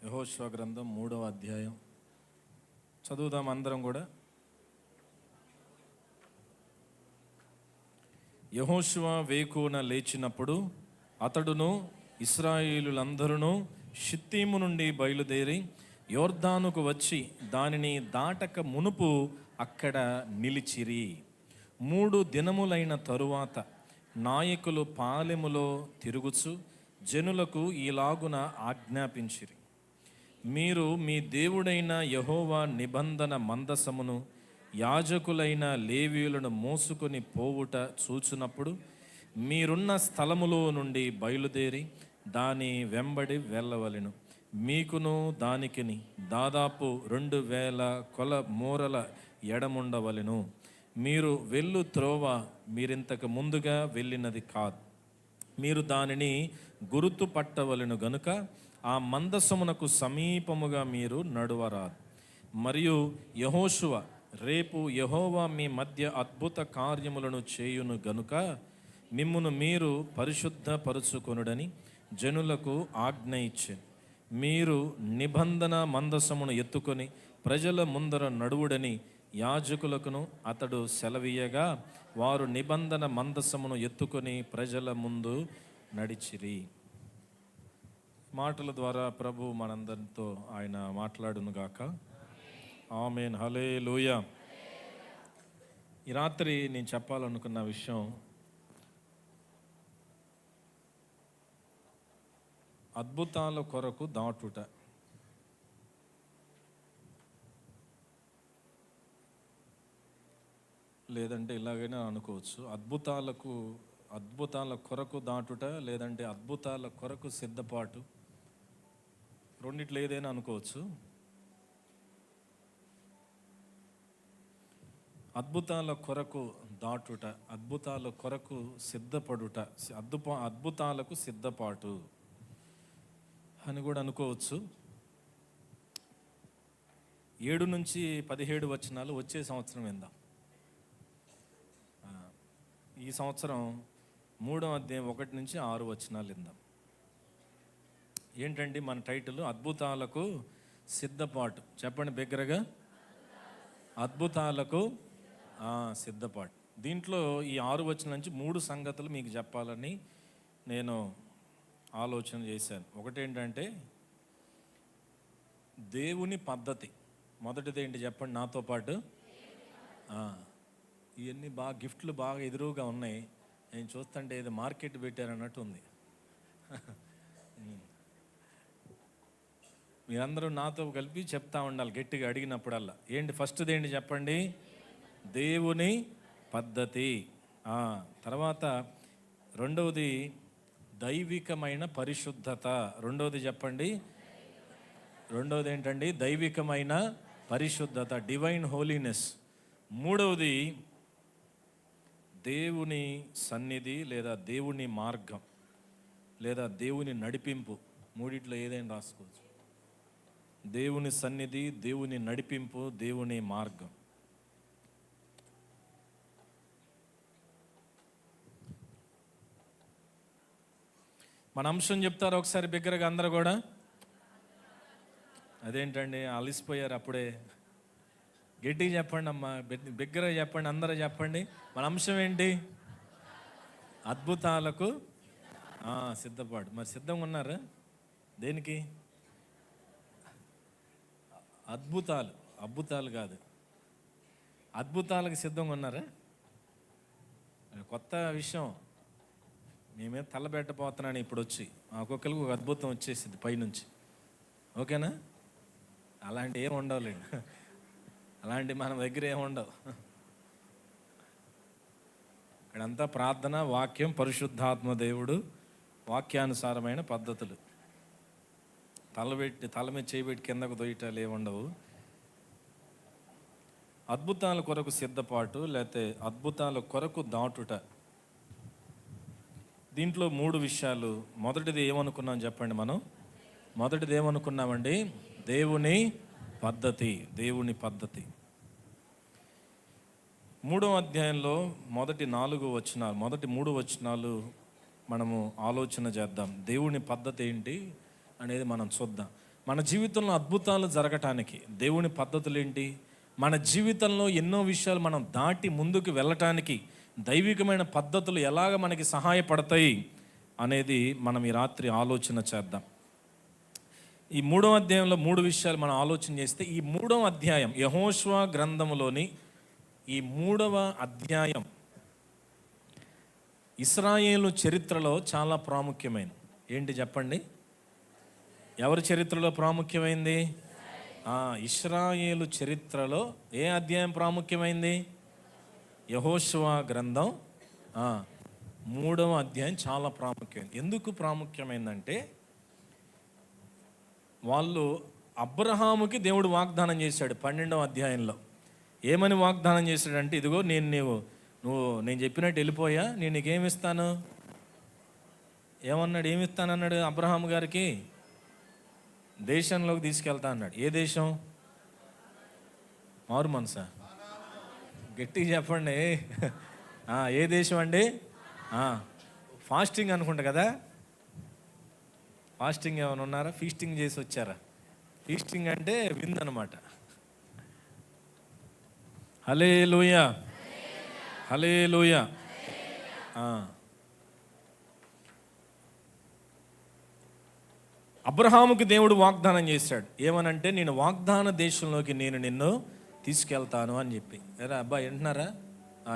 యెహోషువ గ్రంథం 3వ అధ్యాయం చదువుదాం అందరం కూడా. యెహోషువ వేకువన లేచినప్పుడు అతడును ఇశ్రాయేలులందరూ షిత్తీము నుండి బయలుదేరి యోర్దానుకు వచ్చి దానిని దాటక మునుపు అక్కడ నిలిచిరి. 3 దినములైన తరువాత నాయకులు పాలెములో తిరుగుచు జనులకు ఈలాగున ఆజ్ఞాపించిరి: మీరు మీ దేవుడైన యెహోవా నిబంధన మందసమును యాజకులైన లేవీయులను మోసుకొని పోవుట చూచినప్పుడు మీరున్న స్థలములో నుండి బయలుదేరి దాని వెంబడి వెళ్ళవలెను. మీకును దానికిని దాదాపు 2000 కొల మూరల ఎడముండవలెను. మీరు వెళ్ళు త్రోవ మీరింతకు ముందుగా వెళ్ళినది కాదు. మీరు దానిని గుర్తు పట్టవలెను గనుక ఆ మందసమునకు సమీపముగా మీరు నడువరాదు. మరియు యెహోషువ, రేపు యెహోవా మీ మధ్య అద్భుత కార్యములను చేయును గనుక మిమ్మును మీరు పరిశుద్ధపరచుకొనుడని జనులకు ఆజ్ఞ ఇచ్చెను. మీరు నిబంధన మందసమును ఎత్తుకొని ప్రజల ముందర నడువుడని యాజకులకును అతడు సెలవీయగా వారు నిబంధన మందసమును ఎత్తుకొని ప్రజల ముందు నడిచిరి. మాటల ద్వారా ప్రభు మనందరితో ఆయన మాట్లాడును గాక. ఆమేన్. హల్లెలూయా. ఈ రాత్రి నేను చెప్పాలనుకున్న విషయం అద్భుతాల కొరకు దాటుట. లేదంటే ఇలాగైనా అనుకోవచ్చు, అద్భుతాల కొరకు దాటుట, లేదంటే అద్భుతాల కొరకు సిద్ధపాటు. రెండిట్లో ఏదైనా అనుకోవచ్చు. అద్భుతాల కొరకు దాటుట, అద్భుతాల కొరకు సిద్ధపడుట, అద్భుతాలకు సిద్ధపాటు అని కూడా అనుకోవచ్చు. 7 నుంచి 17 వచనాలు వచ్చే సంవత్సరం విందాం. ఈ సంవత్సరం 3వ అధ్యాయం 1 నుంచి 6 వచనాలు విందాం. ఏంటండి మన టైటిల్? అద్భుతాలకు సిద్ధపాటు. చెప్పండి బిగ్గరగా, అద్భుతాలకు సిద్ధపాటు. దీంట్లో ఈ 6 వచనం నుంచి 3 సంగతులు మీకు చెప్పాలని నేను ఆలోచన చేశాను. ఒకటేంటంటే దేవుని పద్ధతి. మొదటిది ఏంటి చెప్పండి నాతో పాటు. ఇవన్నీ బాగా గిఫ్ట్లు బాగా ఎదురుగా ఉన్నాయి. నేను చూస్తుంటే ఏదో మార్కెట్ పెట్టారన్నట్టు ఉంది. మీరందరూ నాతో కలిపి చెప్తా ఉండాలి గట్టిగా అడిగినప్పుడల్లా. ఏంటి ఫస్ట్ది ఏంటి చెప్పండి? దేవుని పద్ధతి. తర్వాత రెండవది దైవికమైన పరిశుద్ధత. రెండవది చెప్పండి. రెండవది ఏంటండి? దైవికమైన పరిశుద్ధత, డివైన్ హోలీనెస్. మూడవది దేవుని సన్నిధి లేదా దేవుని మార్గం లేదా దేవుని నడిపింపు. మూడిట్లో ఏదైనా రాసుకోవచ్చు. దేవుని సన్నిధి, దేవుని నడిపింపు, దేవుని మార్గం. మన అంశం చెప్తారు ఒకసారి బిగ్గరగా అందరూ కూడా. అదేంటండి అలిసిపోయారు అప్పుడే? గట్టిగా చెప్పండి అమ్మా, బిగ్గరగా చెప్పండి, అందరూ చెప్పండి. మన అంశం ఏంటి? అద్భుతాలకు సిద్ధపాటు. మరి సిద్ధంగా ఉన్నారా? దేనికి? అద్భుతాలు కాదు, అద్భుతాలకు సిద్ధంగా ఉన్నారా? కొత్త విషయం మేమే తలబెట్టపోతున్నాను ఇప్పుడు వచ్చి. ఒక్కొక్కరికి ఒక అద్భుతం వచ్చేసింది పైనుంచి. ఓకేనా? అలాంటి ఏం ఉండవులేండి, అలాంటి మన దగ్గర ఏమి ఉండవు. ఇక్కడంతా ప్రార్థన, వాక్యం, పరిశుద్ధాత్మ దేవుడు, వాక్యానుసారమైన పద్ధతులు. తల మీద చేయబెట్టి కిందకు దొయ్యటాలు ఏమి ఉండవు. అద్భుతాల కొరకు సిద్ధపాటు లేకపోతే అద్భుతాల కొరకు దాటుట. దీంట్లో 3 విషయాలు. మొదటిది ఏమనుకున్నాం చెప్పండి? మొదటిది ఏమనుకున్నామండి? దేవుని పద్ధతి. దేవుని పద్ధతి 3వ అధ్యాయంలో మొదటి 4 వచనాలు, మొదటి 3 వచనాలు మనము ఆలోచన చేద్దాం. దేవుని పద్ధతి ఏంటి అనేది మనం చూద్దాం. మన జీవితంలో అద్భుతాలు జరగటానికి దేవుని పద్ధతులు ఏంటి, మన జీవితంలో ఎన్నో విషయాలు మనం దాటి ముందుకు వెళ్ళటానికి దైవికమైన పద్ధతులు ఎలాగ మనకి సహాయపడతాయి అనేది మనం ఈ రాత్రి ఆలోచన చేద్దాం. ఈ 3వ అధ్యాయంలో 3 విషయాలు మనం ఆలోచన చేస్తే, ఈ 3వ అధ్యాయం యెహోషువ గ్రంథములోని ఈ 3వ అధ్యాయం ఇశ్రాయేలు చరిత్రలో చాలా ప్రాముఖ్యమైనది. ఏంటి చెప్పండి, ఎవరి చరిత్రలో ప్రాముఖ్యమైంది? ఇశ్రాయేలు చరిత్రలో ఏ అధ్యాయం ప్రాముఖ్యమైంది? యెహోషువ గ్రంథం 3వ అధ్యాయం చాలా ప్రాముఖ్యమైంది. ఎందుకు ప్రాముఖ్యమైందంటే, వాళ్ళు అబ్రహాముకి దేవుడు వాగ్దానం చేశాడు 12వ అధ్యాయంలో. ఏమని వాగ్దానం చేశాడంటే, ఇదిగో నేను చెప్పినట్టు వెళ్ళిపోయా, నేను నీకేమిస్తాను. ఏమన్నాడు? ఏమిస్తానన్నాడు అబ్రహాం గారికి? దేశంలోకి తీసుకెళ్తా అన్నాడు. ఏ దేశం? మారు మనసా? గట్టిగా చెప్పండి. ఏ దేశం అండి? ఫాస్టింగ్ అనుకుంటా కదా. ఫాస్టింగ్ ఏమైనా ఉన్నారా? ఫీస్టింగ్ చేసి వచ్చారా? ఫీస్టింగ్ అంటే విందు అనమాట. హల్లెలూయా, హల్లెలూయా. అబ్రహాముకి దేవుడు వాగ్దానం చేశాడు. ఏమనంటే, నేను వాగ్దాన దేశంలోకి నిన్ను తీసుకెళ్తాను అని చెప్పి. అబ్బాయి వింటున్నారా?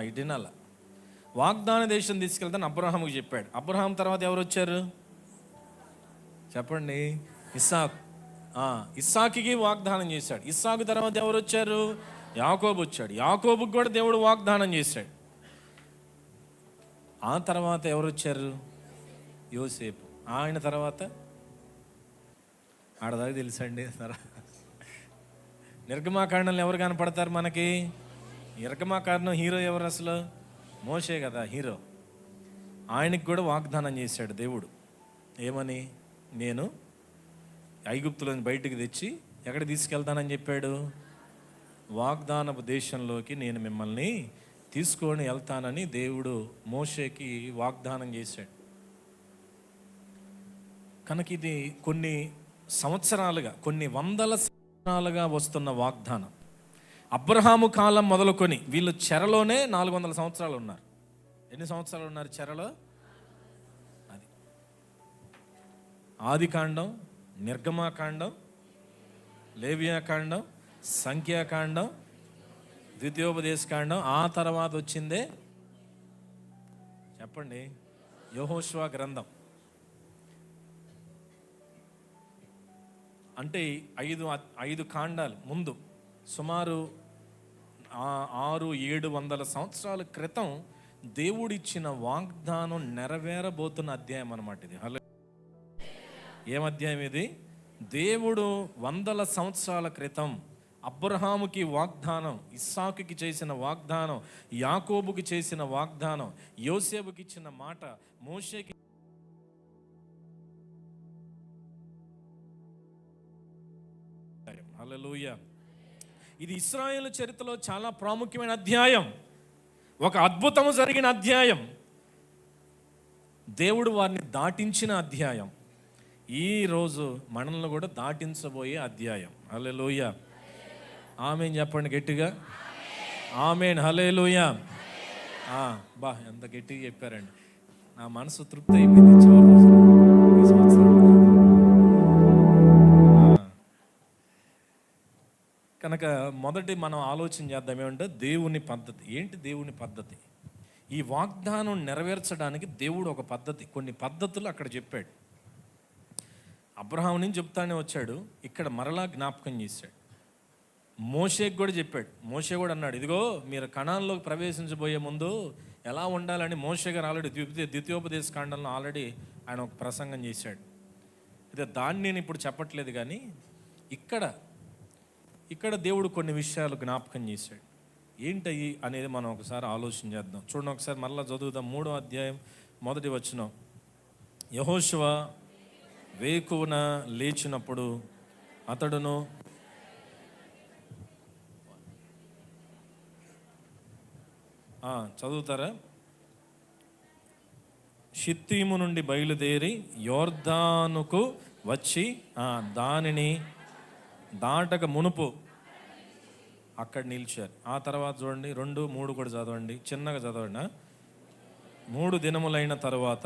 ఇటు వినాల. వాగ్దాన దేశం తీసుకెళ్తాను అబ్రహాముకి చెప్పాడు. అబ్రహాం తర్వాత ఎవరు వచ్చారు చెప్పండి? ఇస్సాకు. ఇస్సాకుకి వాగ్దానం చేశాడు. ఇస్సాకు తర్వాత ఎవరు వచ్చారు? యాకోబు వచ్చాడు. యాకోబుకి కూడా దేవుడు వాగ్దానం చేశాడు. ఆ తర్వాత ఎవరు వచ్చారు? యోసేపు. ఆయన తర్వాత ఆడదాకా తెలుసండి. నిర్గమాకాండంలో ఎవరు కనపడతారు మనకి? నిర్గమాకాండం హీరో ఎవరు అసలు? మోషే కదా హీరో. ఆయనకి కూడా వాగ్దానం చేశాడు దేవుడు. ఏమని? నేను ఐగుప్తులోని బయటికి తెచ్చి ఎక్కడ తీసుకెళ్తానని చెప్పాడు? వాగ్దానపు దేశంలోకి నేను మిమ్మల్ని తీసుకొని వెళ్తానని దేవుడు మోషేకి వాగ్దానం చేశాడు. కనుక ఇది కొన్ని సంవత్సరాలుగా, కొన్ని వందల సంవత్సరాలుగా వస్తున్న వాగ్దానం. అబ్రహాము కాలం మొదలుకొని వీళ్ళు చెరలోనే 400 సంవత్సరాలు ఉన్నారు. ఎన్ని సంవత్సరాలు ఉన్నారు చెరలో? అది ఆదికాండం, నిర్గమాకాండం, లేవియాకాండం, సంఖ్యాకాండం, ద్వితీయోపదేశకాండం, ఆ తర్వాత వచ్చిందే చెప్పండి యెహోషువ గ్రంథం. అంటే 5 కాండాలు ముందు, సుమారు 600-700 సంవత్సరాల క్రితం దేవుడిచ్చిన వాగ్దానం నెరవేరబోతున్న అధ్యాయం అన్నమాట ఇది. ఏం అధ్యాయం ఇది? దేవుడు 100 సంవత్సరాల క్రితం అబ్రహాముకి వాగ్దానం, ఇస్సాకుకి చేసిన వాగ్దానం, యాకోబుకి చేసిన వాగ్దానం, యోసేపుకి ఇచ్చిన మాట, మోషేకి. హల్లెలూయా. ఇది ఇశ్రాయేలు చరిత్రలో చాలా ప్రాముఖ్యమైన అధ్యాయం. ఒక అద్భుతము జరిగిన అధ్యాయం. దేవుడు వారిని దాటించిన అధ్యాయం. ఈరోజు మనల్ని కూడా దాటించబోయే అధ్యాయం. హల్లెలూయా. ఆమేన్ చెప్పండి గట్టిగా. ఆమేన్. హల్లెలూయా. ఎంత గట్టిగా చెప్పారండి. నా మనసు తృప్తి అయిపోయింది. కనుక మొదటి మనం ఆలోచన చేద్దాం ఏమంటే, దేవుని పద్ధతి ఏంటి? దేవుని పద్ధతి. ఈ వాగ్దానం నెరవేర్చడానికి దేవుడు ఒక పద్ధతి, కొన్ని పద్ధతులు అక్కడ చెప్పాడు. అబ్రహాం నుంచి చెప్తానే వచ్చాడు, ఇక్కడ మరలా జ్ఞాపకం చేశాడు. మోషేకి కూడా చెప్పాడు. మోషే కూడా అన్నాడు, ఇదిగో మీరు కనాన్లోకి ప్రవేశించబోయే ముందు ఎలా ఉండాలని మోషే గారు ఆల్రెడీ ద్వితీయోపదేశ కాండంలో ఆల్రెడీ ఆయన ఒక ప్రసంగం చేశాడు. అయితే దాన్ని నేను ఇప్పుడు చెప్పట్లేదు, కానీ ఇక్కడ దేవుడు కొన్ని విషయాలు జ్ఞాపకం చేశాడు. ఏంటయ్యి అనేది మనం ఒకసారి ఆలోచన చేద్దాం. చూడండి ఒకసారి మరలా చదువుదాం. 3వ అధ్యాయం 1వ వచనం. యెహోషువ వేకువన లేచినప్పుడు అతడును చదువుతారా? షిత్తీము నుండి బయలుదేరి యోర్దానుకు వచ్చి దానిని దాటక మునుపు అక్కడ నిలిచారు. ఆ తర్వాత చూడండి 2, 3 కూడా చదవండి, చిన్నగా చదవండి. 3 దినములైన తరువాత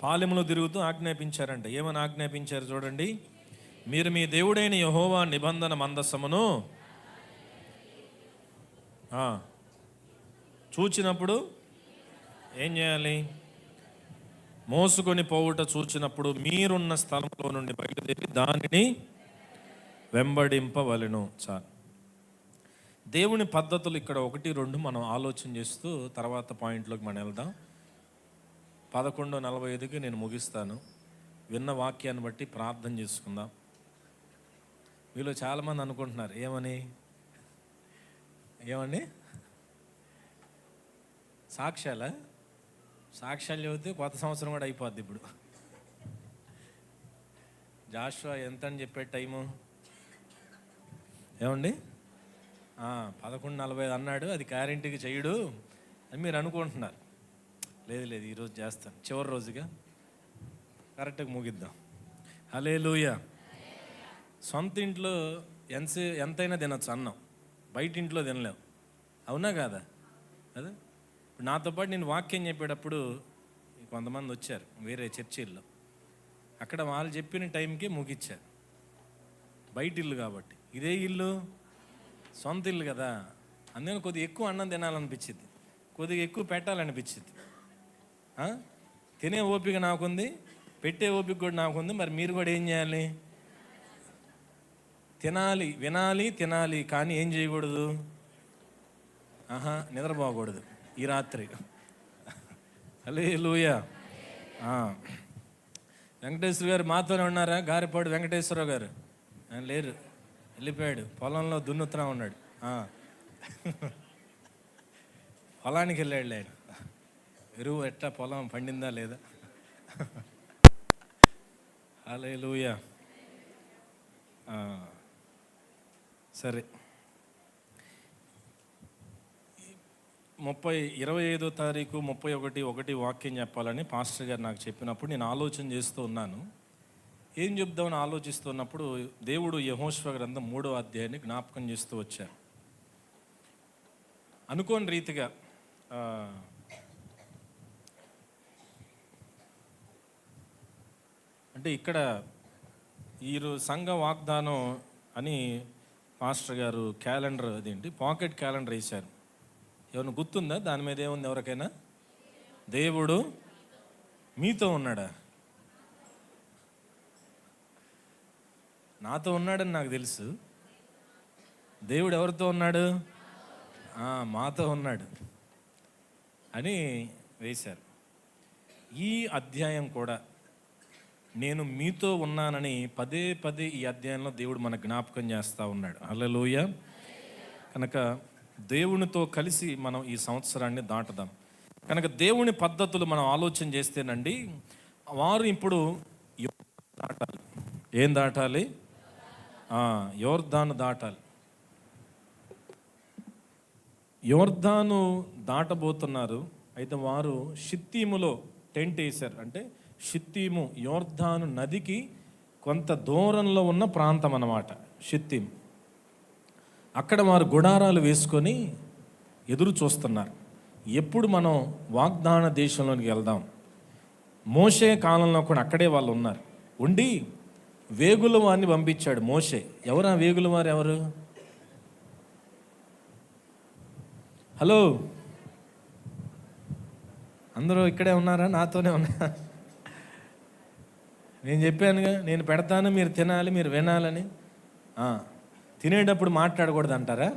పాలెములో తిరుగుతూ ఆజ్ఞాపించారంట. ఏమని ఆజ్ఞాపించారు చూడండి. మీరు మీ దేవుడైన యెహోవా నిబంధన మందసమును చూచినప్పుడు ఏం చేయాలి? మోసుకొని పోవుట చూచినప్పుడు మీరున్న స్థలంలో నుండి బయలుదేరి దానిని వెంబడింపవలెను. చాలు. దేవుని పద్ధతులు ఇక్కడ 1, 2 మనం ఆలోచన చేస్తూ తర్వాత పాయింట్లోకి మనం వెళ్దాం. 11:45కి నేను ముగిస్తాను. విన్న వాక్యాన్ని బట్టి ప్రార్థన చేసుకుందాం. వీళ్ళు చాలామంది అనుకుంటున్నారు ఏమని సాక్ష్యాలు చెబితే కొత్త సంవత్సరం కూడా అయిపోద్ది. ఇప్పుడు జాషువా ఎంత అని చెప్పే టైము ఏమండి? 11:45 అన్నాడు, అది గ్యారెంటీకి చేయడు అని మీరు అనుకుంటున్నారు. లేదు ఈరోజు చేస్తాను, చివరి రోజుగా కరెక్ట్గా ముగిద్దాం. హల్లెలూయా. సొంత ఇంట్లో ఎంతైనా తినొచ్చు అన్నం, బయట ఇంట్లో తినలేము. అవునా కాదా? అదే నాతో పాటు నేను వాక్యం చెప్పేటప్పుడు కొంతమంది వచ్చారు వేరే చర్చిల్లో. అక్కడ వాళ్ళు చెప్పిన టైంకే ముగిచ్చారు. బయట ఇల్లు కాబట్టి, ఇదే ఇల్లు సొంత ఇల్లు కదా, అందుకని కొద్దిగా ఎక్కువ అన్నం తినాలనిపించింది, కొద్దిగా ఎక్కువ పెట్టాలనిపించింది. తినే ఓపిక నాకుంది, పెట్టే ఓపిక కూడా నాకుంది. మరి మీరు కూడా ఏం చేయాలి? తినాలి, కానీ ఏం చేయకూడదు? నిద్రపోకూడదు ఈ రాత్రి. హల్లెలూయా. వెంకటేశ్వర గారు మాతోనే ఉన్నారా? గారిపాడు వెంకటేశ్వరరావు గారు ఆయన లేరు, వెళ్ళిపోయాడు, పొలంలో దున్నుతున్నా ఉన్నాడు. పొలానికి వెళ్ళాడు ఆయన. ఎరువు ఎట్లా పొలం పండిందా లేదా? హల్లెలూయా. సరే, 25వ తారీఖు 31 వాక్యం చెప్పాలని పాస్టర్ గారు నాకు చెప్పినప్పుడు నేను ఆలోచన చేస్తూ ఉన్నాను. ఏం చెప్దామని ఆలోచిస్తున్నప్పుడు దేవుడు యెహోషువ గ్రంథం 3వ అధ్యాయాన్ని జ్ఞాపకం చేస్తూ వచ్చారు. అనుకోని రీతిగా అంటే ఇక్కడ ఈరోజు సంఘ వాగ్దానం అని పాస్టర్ గారు క్యాలెండర్, అదేంటి పాకెట్ క్యాలెండర్ వేశారు. ఏమైనా గుర్తుందా? దాని మీద ఏముంది ఎవరికైనా? దేవుడు మీతో ఉన్నాడా? నాతో ఉన్నాడని నాకు తెలుసు. దేవుడు ఎవరితో ఉన్నాడు? మాతో ఉన్నాడు అని వేశారు. ఈ అధ్యాయం కూడా నేను మీతో ఉన్నానని పదే ఈ అధ్యాయంలో దేవుడు మన జ్ఞాపకం చేస్తూ ఉన్నాడు. హల్లెలూయా. కనుక దేవునితో కలిసి మనం ఈ సంవత్సరాన్ని దాటుదాం. కనుక దేవుని పద్ధతులు మనం ఆలోచన చేస్తేనండి, వారు ఇప్పుడు దాటాలి. ఏం దాటాలి? యోర్దాను దాటాలి. యోర్దాను దాటబోతున్నారు. అయితే వారు షిత్తీములో టెంట్ వేశారు. అంటే షిత్తీము యోర్దాను నదికి కొంత దూరంలో ఉన్న ప్రాంతం అన్నమాట షిత్తీం. అక్కడ వారు గుడారాలు వేసుకొని ఎదురు చూస్తున్నారు. ఎప్పుడు మనం వాగ్దాన దేశంలోనికి వెళ్దాం? మోషే కాలంలో కూడా అక్కడే వాళ్ళు ఉన్నారు. ఉండి వేగుల వారిని పంపించాడు మోషే. ఎవరా వేగుల వారు? ఎవరు? హలో, అందరూ ఇక్కడే ఉన్నారా? నాతోనే ఉన్నారా? నేను చెప్పానుగా, నేను పెడతాను, మీరు తినాలి, మీరు వినాలని. తినేటప్పుడు మాట్లాడకూడదు అంటారా?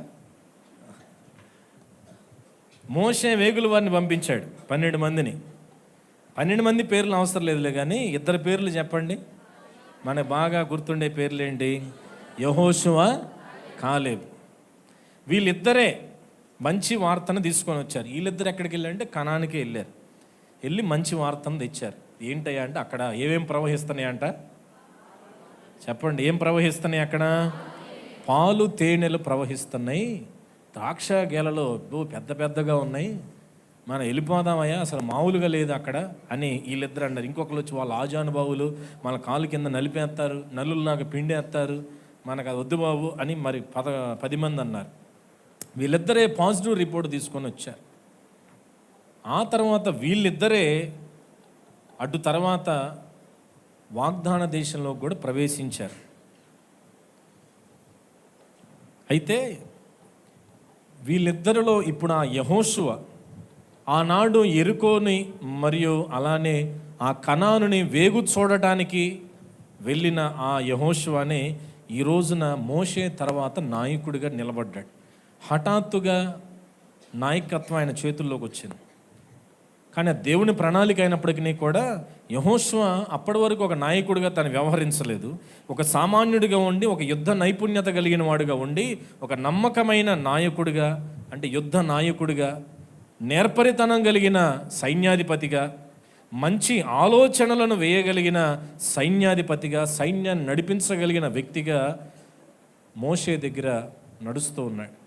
మోషే వేగుల వారిని పంపించాడు 12 మందిని. 12 మంది పేర్లు అవసరం లేదులే, కానీ 2 పేర్లు చెప్పండి. మనకు బాగా గుర్తుండే పేర్లు ఏంటి? యెహోషువ, కాలేబు. వీళ్ళిద్దరే మంచి వార్తను తీసుకొని వచ్చారు. వీళ్ళిద్దరు ఎక్కడికి వెళ్ళారంటే కనానికి వెళ్ళారు. వెళ్ళి మంచి వార్తను తెచ్చారు. ఏంటయ్యా అంటే అక్కడ ఏమేం ప్రవహిస్తున్నాయి అంట? చెప్పండి, ఏం ప్రవహిస్తున్నాయి అక్కడ? పాలు తేనెలు ప్రవహిస్తున్నాయి, ద్రాక్ష గేలలో పెద్ద పెద్దగా ఉన్నాయి, మనం వెళ్ళిపోదామయ్యా, అసలు మామూలుగా లేదు అక్కడ అని వీళ్ళిద్దరు అన్నారు. ఇంకొకరు వచ్చి వాళ్ళ ఆజానుబావులు మన కాలు కింద నలిపేస్తారు, నల్లులు నాకు పిండేస్తారు, మనకు అది వద్దు బాబు అని మరి 10 మంది అన్నారు. వీళ్ళిద్దరే పాజిటివ్ రిపోర్ట్ తీసుకొని వచ్చారు. ఆ తర్వాత వీళ్ళిద్దరే అటు తర్వాత వాగ్దాన దేశంలో కూడా ప్రవేశించారు. అయితే వీళ్ళిద్దరిలో ఇప్పుడు ఆ యెహోషువ ఆనాడు యెరికోని మరియు అలానే ఆ కనానుని వేగు చూడటానికి వెళ్ళిన ఆ యెహోషువనే ఈ రోజున మోషే తర్వాత నాయకుడిగా నిలబడ్డాడు. హఠాత్తుగా నాయకత్వం ఆయన చేతుల్లోకి వచ్చింది. కానీ దేవుని ప్రణాళిక అయినప్పటికీ కూడా యెహోషువ అప్పటి వరకు ఒక నాయకుడిగా తను వ్యవహరించలేదు. ఒక సామాన్యుడిగా ఉండి, ఒక యుద్ధ నైపుణ్యత కలిగిన వాడుగా ఉండి, ఒక నమ్మకమైన నాయకుడిగా, అంటే యుద్ధ నాయకుడిగా, నేర్పరితనం కలిగిన సైన్యాధిపతిగా, మంచి ఆలోచనలను వేయగలిగిన సైన్యాధిపతిగా, సైన్యాన్ని నడిపించగలిగిన వ్యక్తిగా మోషే దగ్గర నడుస్తూ ఉన్నాడు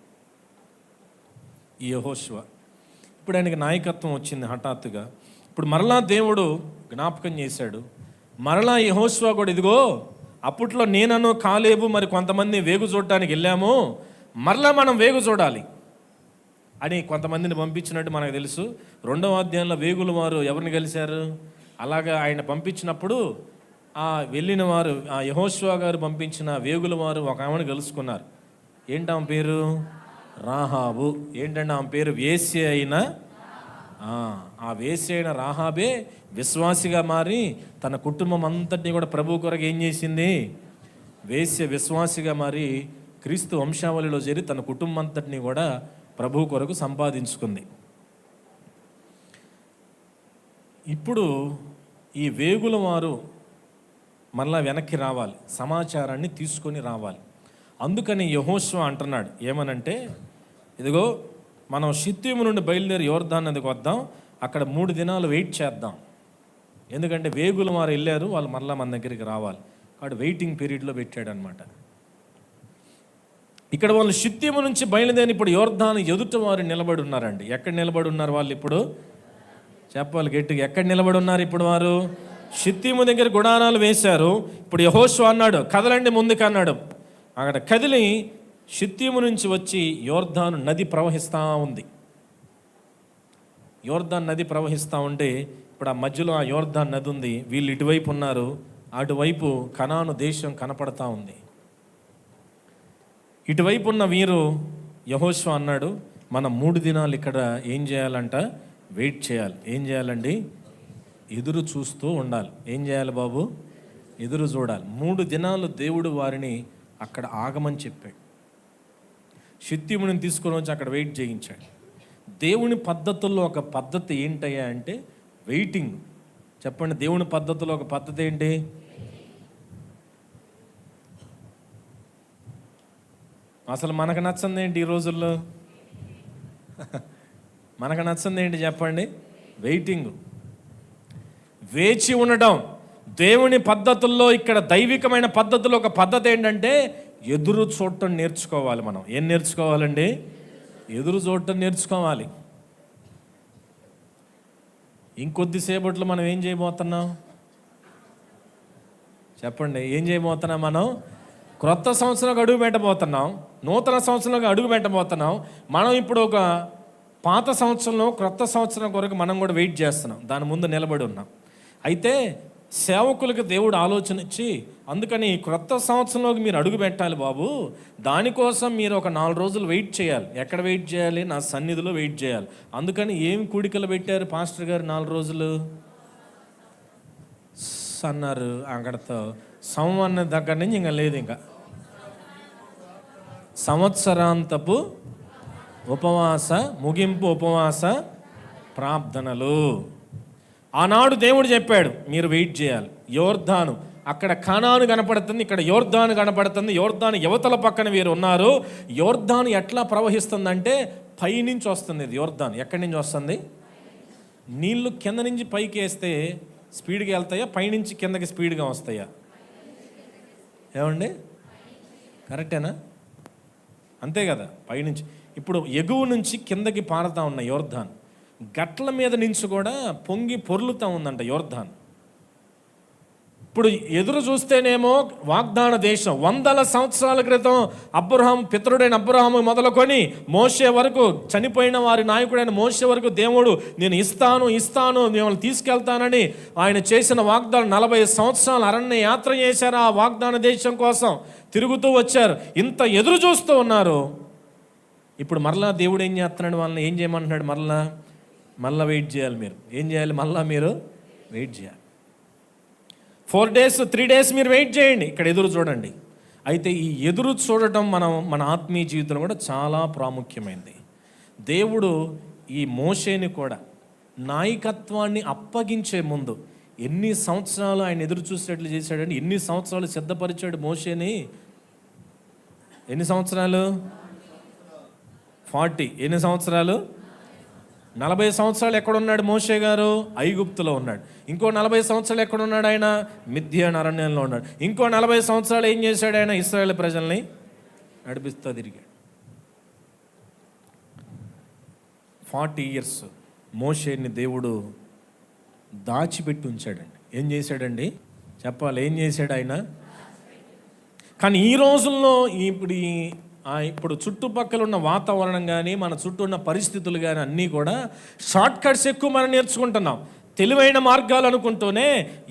ఈ యెహోషువ. ఇప్పుడు ఆయనకి నాయకత్వం వచ్చింది హఠాత్తుగా. ఇప్పుడు మరలా దేవుడు జ్ఞాపకం చేశాడు. మరలా యెహోషువ కూడా, ఇదిగో అప్పట్లో నేనను కాలేబు మరి కొంతమంది వేగు చూడటానికి వెళ్ళాము, మరలా మనం వేగు చూడాలి అని కొంతమందిని పంపించినట్టు మనకు తెలుసు. 2వ అధ్యాయంలో వేగుల వారు ఎవరిని కలిశారు? అలాగా ఆయన పంపించినప్పుడు ఆ వెళ్ళిన వారు, ఆ యెహోషువ గారు పంపించిన వేగుల వారు ఒక ఆమెను కలుసుకున్నారు. ఏంటి ఆమె పేరు? రాహాబు. ఏంటంటే ఆమె పేరు వేశ్య అయిన, ఆ వేశ్య అయిన రాహాబే విశ్వాసిగా మారి తన కుటుంబం అంతటినీ కూడా ప్రభు కొరకు ఏం చేసింది? వేశ్య విశ్వాసిగా మారి క్రీస్తు వంశావళిలో చేరి తన కుటుంబం అంతటినీ కూడా ప్రభు కొరకు సంపాదించుకుంది. ఇప్పుడు ఈ వేగుల వారు మళ్ళా వెనక్కి రావాలి, సమాచారాన్ని తీసుకొని రావాలి. అందుకని యెహోషువ అంటున్నాడు ఏమనంటే, ఇదిగో మనం షిత్తీము నుండి బయలుదేరి యోర్దాన్ నదికి వద్దాం, అక్కడ 3 దినాలు వెయిట్ చేద్దాం. ఎందుకంటే వేగుల వారు వెళ్ళారు, వాళ్ళు మళ్ళీ మన దగ్గరికి రావాలి. కాబట్టి వెయిటింగ్ పీరియడ్లో పెట్టాడు అనమాట. ఇక్కడ వాళ్ళు షిత్తీము నుంచి బయలుదేరి ఇప్పుడు యోర్దాను ఎదుట వారు నిలబడి ఉన్నారండి. ఎక్కడ నిలబడి ఉన్నారు వాళ్ళు? ఇప్పుడు చెప్పాలి గట్టిగా, ఎక్కడ నిలబడి ఉన్నారు ఇప్పుడు వారు? షిత్తీము దగ్గర గుడారాలు వేశారు. ఇప్పుడు యెహోషువ అన్నాడు కదలండి ముందుకు అన్నాడు. అక్కడ కదిలి షిత్తీము నుంచి వచ్చి యోర్దాను నది ప్రవహిస్తూ ఉంది. యోర్దాన్ నది ప్రవహిస్తూ ఉంటే ఇప్పుడు ఆ మధ్యలో ఆ యోర్దాన్ నది ఉంది. వీళ్ళు ఇటువైపు ఉన్నారు, అటువైపు కనాను దేశం కనపడతా ఉంది. ఇటువైపు ఉన్న వీరు యెహోషువ అన్నాడు, మనం 3 దినాలు ఇక్కడ ఏం చేయాలంట? వెయిట్ చేయాలి. ఏం చేయాలండి? ఎదురు చూస్తూ ఉండాలి. ఏం చేయాలి బాబు? ఎదురు చూడాలి. 3 దినాలు దేవుడు వారిని అక్కడ ఆగమని చెప్పాడు. షిత్తీముని తీసుకొని వచ్చి అక్కడ వెయిట్ చేయించాడు. దేవుని పద్ధతుల్లో ఒక పద్ధతి ఏంటయ్యా అంటే వెయిటింగ్. చెప్పండి, దేవుని పద్ధతిలో ఒక పద్ధతి ఏంటి? అసలు మనకు నచ్చింది ఏంటి ఈ రోజుల్లో? మనకు నచ్చింది ఏంటి చెప్పండి? వెయిటింగ్, వేచి ఉండడం. దేవుని పద్ధతుల్లో ఇక్కడ దైవికమైన పద్ధతిలో ఒక పద్ధతి ఏంటంటే ఎదురు చూడటం నేర్చుకోవాలి. మనం ఏం నేర్చుకోవాలండి? ఎదురు చూడటం నేర్చుకోవాలి. ఇంకొద్దిసేపట్లో మనం ఏం చేయబోతున్నాం చెప్పండి? ఏం చేయబోతున్నాం? మనం క్రొత్త సంవత్సరంలో అడుగు పెట్టబోతున్నాం, నూతన సంవత్సరంలో అడుగు పెట్టబోతున్నాం. మనం ఇప్పుడు ఒక పాత సంవత్సరంలో క్రొత్త సంవత్సరం కొరకు మనం కూడా వెయిట్ చేస్తున్నాం, దాని ముందు నిలబడి ఉన్నాం. అయితే సేవకులకు దేవుడు ఆలోచన ఇచ్చి, అందుకని క్రొత్త సంవత్సరంలోకి మీరు అడుగు పెట్టాలి బాబు, దానికోసం మీరు ఒక 4 రోజులు వెయిట్ చేయాలి. ఎక్కడ వెయిట్ చేయాలి? నా సన్నిధిలో వెయిట్ చేయాలి. అందుకని ఏం కూడికలు పెట్టారు పాస్టర్ గారు? 4 రోజులు అన్నారు. అక్కడతో సంవత్సరం దగ్గర నుంచి ఇంకా లేదు, ఇంకా సంవత్సరాంతపు ఉపవాస ముగింపు ఉపవాస ప్రార్థనలు. ఆనాడు దేవుడు చెప్పాడు మీరు వెయిట్ చేయాలి. యోర్దాను, అక్కడ కనాను కనపడుతుంది, ఇక్కడ యోర్దాను కనపడుతుంది. యోర్దాను యువతల పక్కన వీరు ఉన్నారు. యోర్దాను ఎట్లా ప్రవహిస్తుందంటే పైనుంచి వస్తుంది. ఇది యోర్దాను ఎక్కడి నుంచి వస్తుంది? నీళ్లు కింద నుంచి పైకి వేస్తే స్పీడ్గా వెళ్తాయా, పైనుంచి కిందకి స్పీడ్గా వస్తాయా? ఏమండి, కరెక్టేనా? అంతే కదా, పైనుంచి. ఇప్పుడు ఎగువ నుంచి కిందకి పారుతూ ఉన్న యోర్దాన్, గట్ల మీద నుంచి కూడా పొంగి పొర్లుతూ ఉందంట యోర్దాన్. ఇప్పుడు ఎదురు చూస్తేనేమో వాగ్దాన దేశం, 100 సంవత్సరాల క్రితం అబ్రహాం, పితరుడైన అబ్రహాము మొదలుకొని మోషే వరకు, చనిపోయిన వారి నాయకుడైన మోషే వరకు దేవుడు నేను ఇస్తాను మిమ్మల్ని తీసుకెళ్తానని ఆయన చేసిన వాగ్దానం. 40 సంవత్సరాలు అరణ్య యాత్ర చేశారు ఆ వాగ్దాన దేశం కోసం, తిరుగుతూ వచ్చారు, ఇంత ఎదురు చూస్తూ ఉన్నారు. ఇప్పుడు మరలా దేవుడు ఏం చేస్తున్నాడు, వాళ్ళని ఏం చేయమంటున్నాడు, మరలా వెయిట్ చేయాలి. మీరు ఏం చేయాలి, మీరు వెయిట్ చేయాలి. 4 days 3 days మీరు వెయిట్ చేయండి, ఇక్కడ ఎదురు చూడండి. అయితే ఈ ఎదురు చూడటం మన ఆత్మీయ జీవితంలో కూడా చాలా ప్రాముఖ్యమైనది. దేవుడు ఈ మోషేని కూడా నాయకత్వాన్ని అప్పగించే ముందు ఎన్ని సంవత్సరాలు ఆయన ఎదురు చూసేట్లు చేశాడండి, ఎన్ని సంవత్సరాలు సిద్ధపరిచాడు మోషేని. ఎన్ని సంవత్సరాలు? 40. ఎన్ని సంవత్సరాలు? 40 సంవత్సరాలు ఎక్కడున్నాడు మోషే గారు? ఐగుప్తులో ఉన్నాడు. ఇంకో 40 సంవత్సరాలు ఎక్కడున్నాడు ఆయన? మిద్యాన్ అరణ్యంలో ఉన్నాడు. ఇంకో 40 సంవత్సరాలు ఏం చేశాడు ఆయన? ఇశ్రాయేలు ప్రజల్ని నడిపిస్తూ తిరిగాడు. 40 years మోషేని దేవుడు దాచిపెట్టి ఉంచాడండి. ఏం చేశాడండి చెప్పాలి, ఏం చేశాడు ఆయన? కానీ ఈ రోజుల్లో ఇప్పుడు చుట్టుపక్కల ఉన్న వాతావరణం కానీ, మన చుట్టూ ఉన్న పరిస్థితులు కానీ అన్నీ కూడా షార్ట్ కట్స్ ఎక్కువ మనం నేర్చుకుంటున్నాం. తెలివైన మార్గాలు అనుకుంటూనే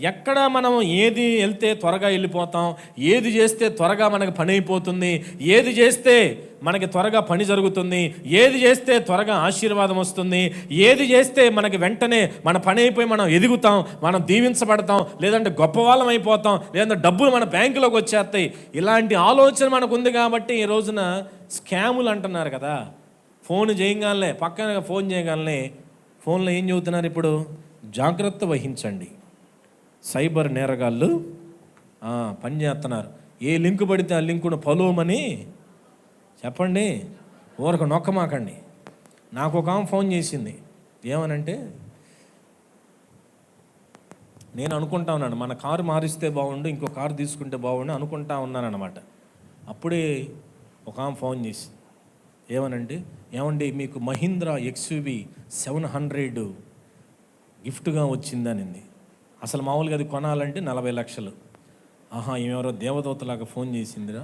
ఎక్కడ మనం ఏది వెళ్తే త్వరగా వెళ్ళిపోతాం, ఏది చేస్తే త్వరగా మనకి పని అయిపోతుంది, ఏది చేస్తే మనకి త్వరగా పని జరుగుతుంది, ఏది చేస్తే త్వరగా ఆశీర్వాదం వస్తుంది, ఏది చేస్తే మనకి వెంటనే మన పని అయిపోయి మనం ఎదుగుతాం, మనం దీవించబడతాం, లేదంటే గొప్పవాళ్ళం అయిపోతాం, లేదంటే డబ్బులు మన బ్యాంకులోకి వచ్చేస్తాయి. ఇలాంటి ఆలోచన మనకు ఉంది కాబట్టి ఈ రోజున స్కాములు అంటున్నారు కదా. ఫోన్ చేయగానే, పక్కన ఫోన్ చేయగానే ఫోన్లో ఏం చెబుతున్నారు ఇప్పుడు? జాగ్రత్త వహించండి, సైబర్ నేరగాళ్ళు పనిచేస్తున్నారు. ఏ లింక్ పడితే ఆ లింకును పలువమని చెప్పండి, ఊరకు నొక్కమాకండి. నాకు ఒక ఆమె ఫోన్ చేసింది, ఏమనంటే నేను అనుకుంటా ఉన్నాను మన కారు మారిస్తే బాగుండు, ఇంకో కారు తీసుకుంటే బాగుండు అనుకుంటా ఉన్నాను అనమాట. అప్పుడే ఒక ఆమె ఫోన్ చేసి ఏమనంటే, ఏమండి మీకు మహీంద్రా XUV 700 గిఫ్ట్గా వచ్చిందనింది. అసలు మామూలుగా అది కొనాలంటే 40 లక్షలు. ఏమెవరో దేవదూతలాగా ఫోన్ చేసిందిరా,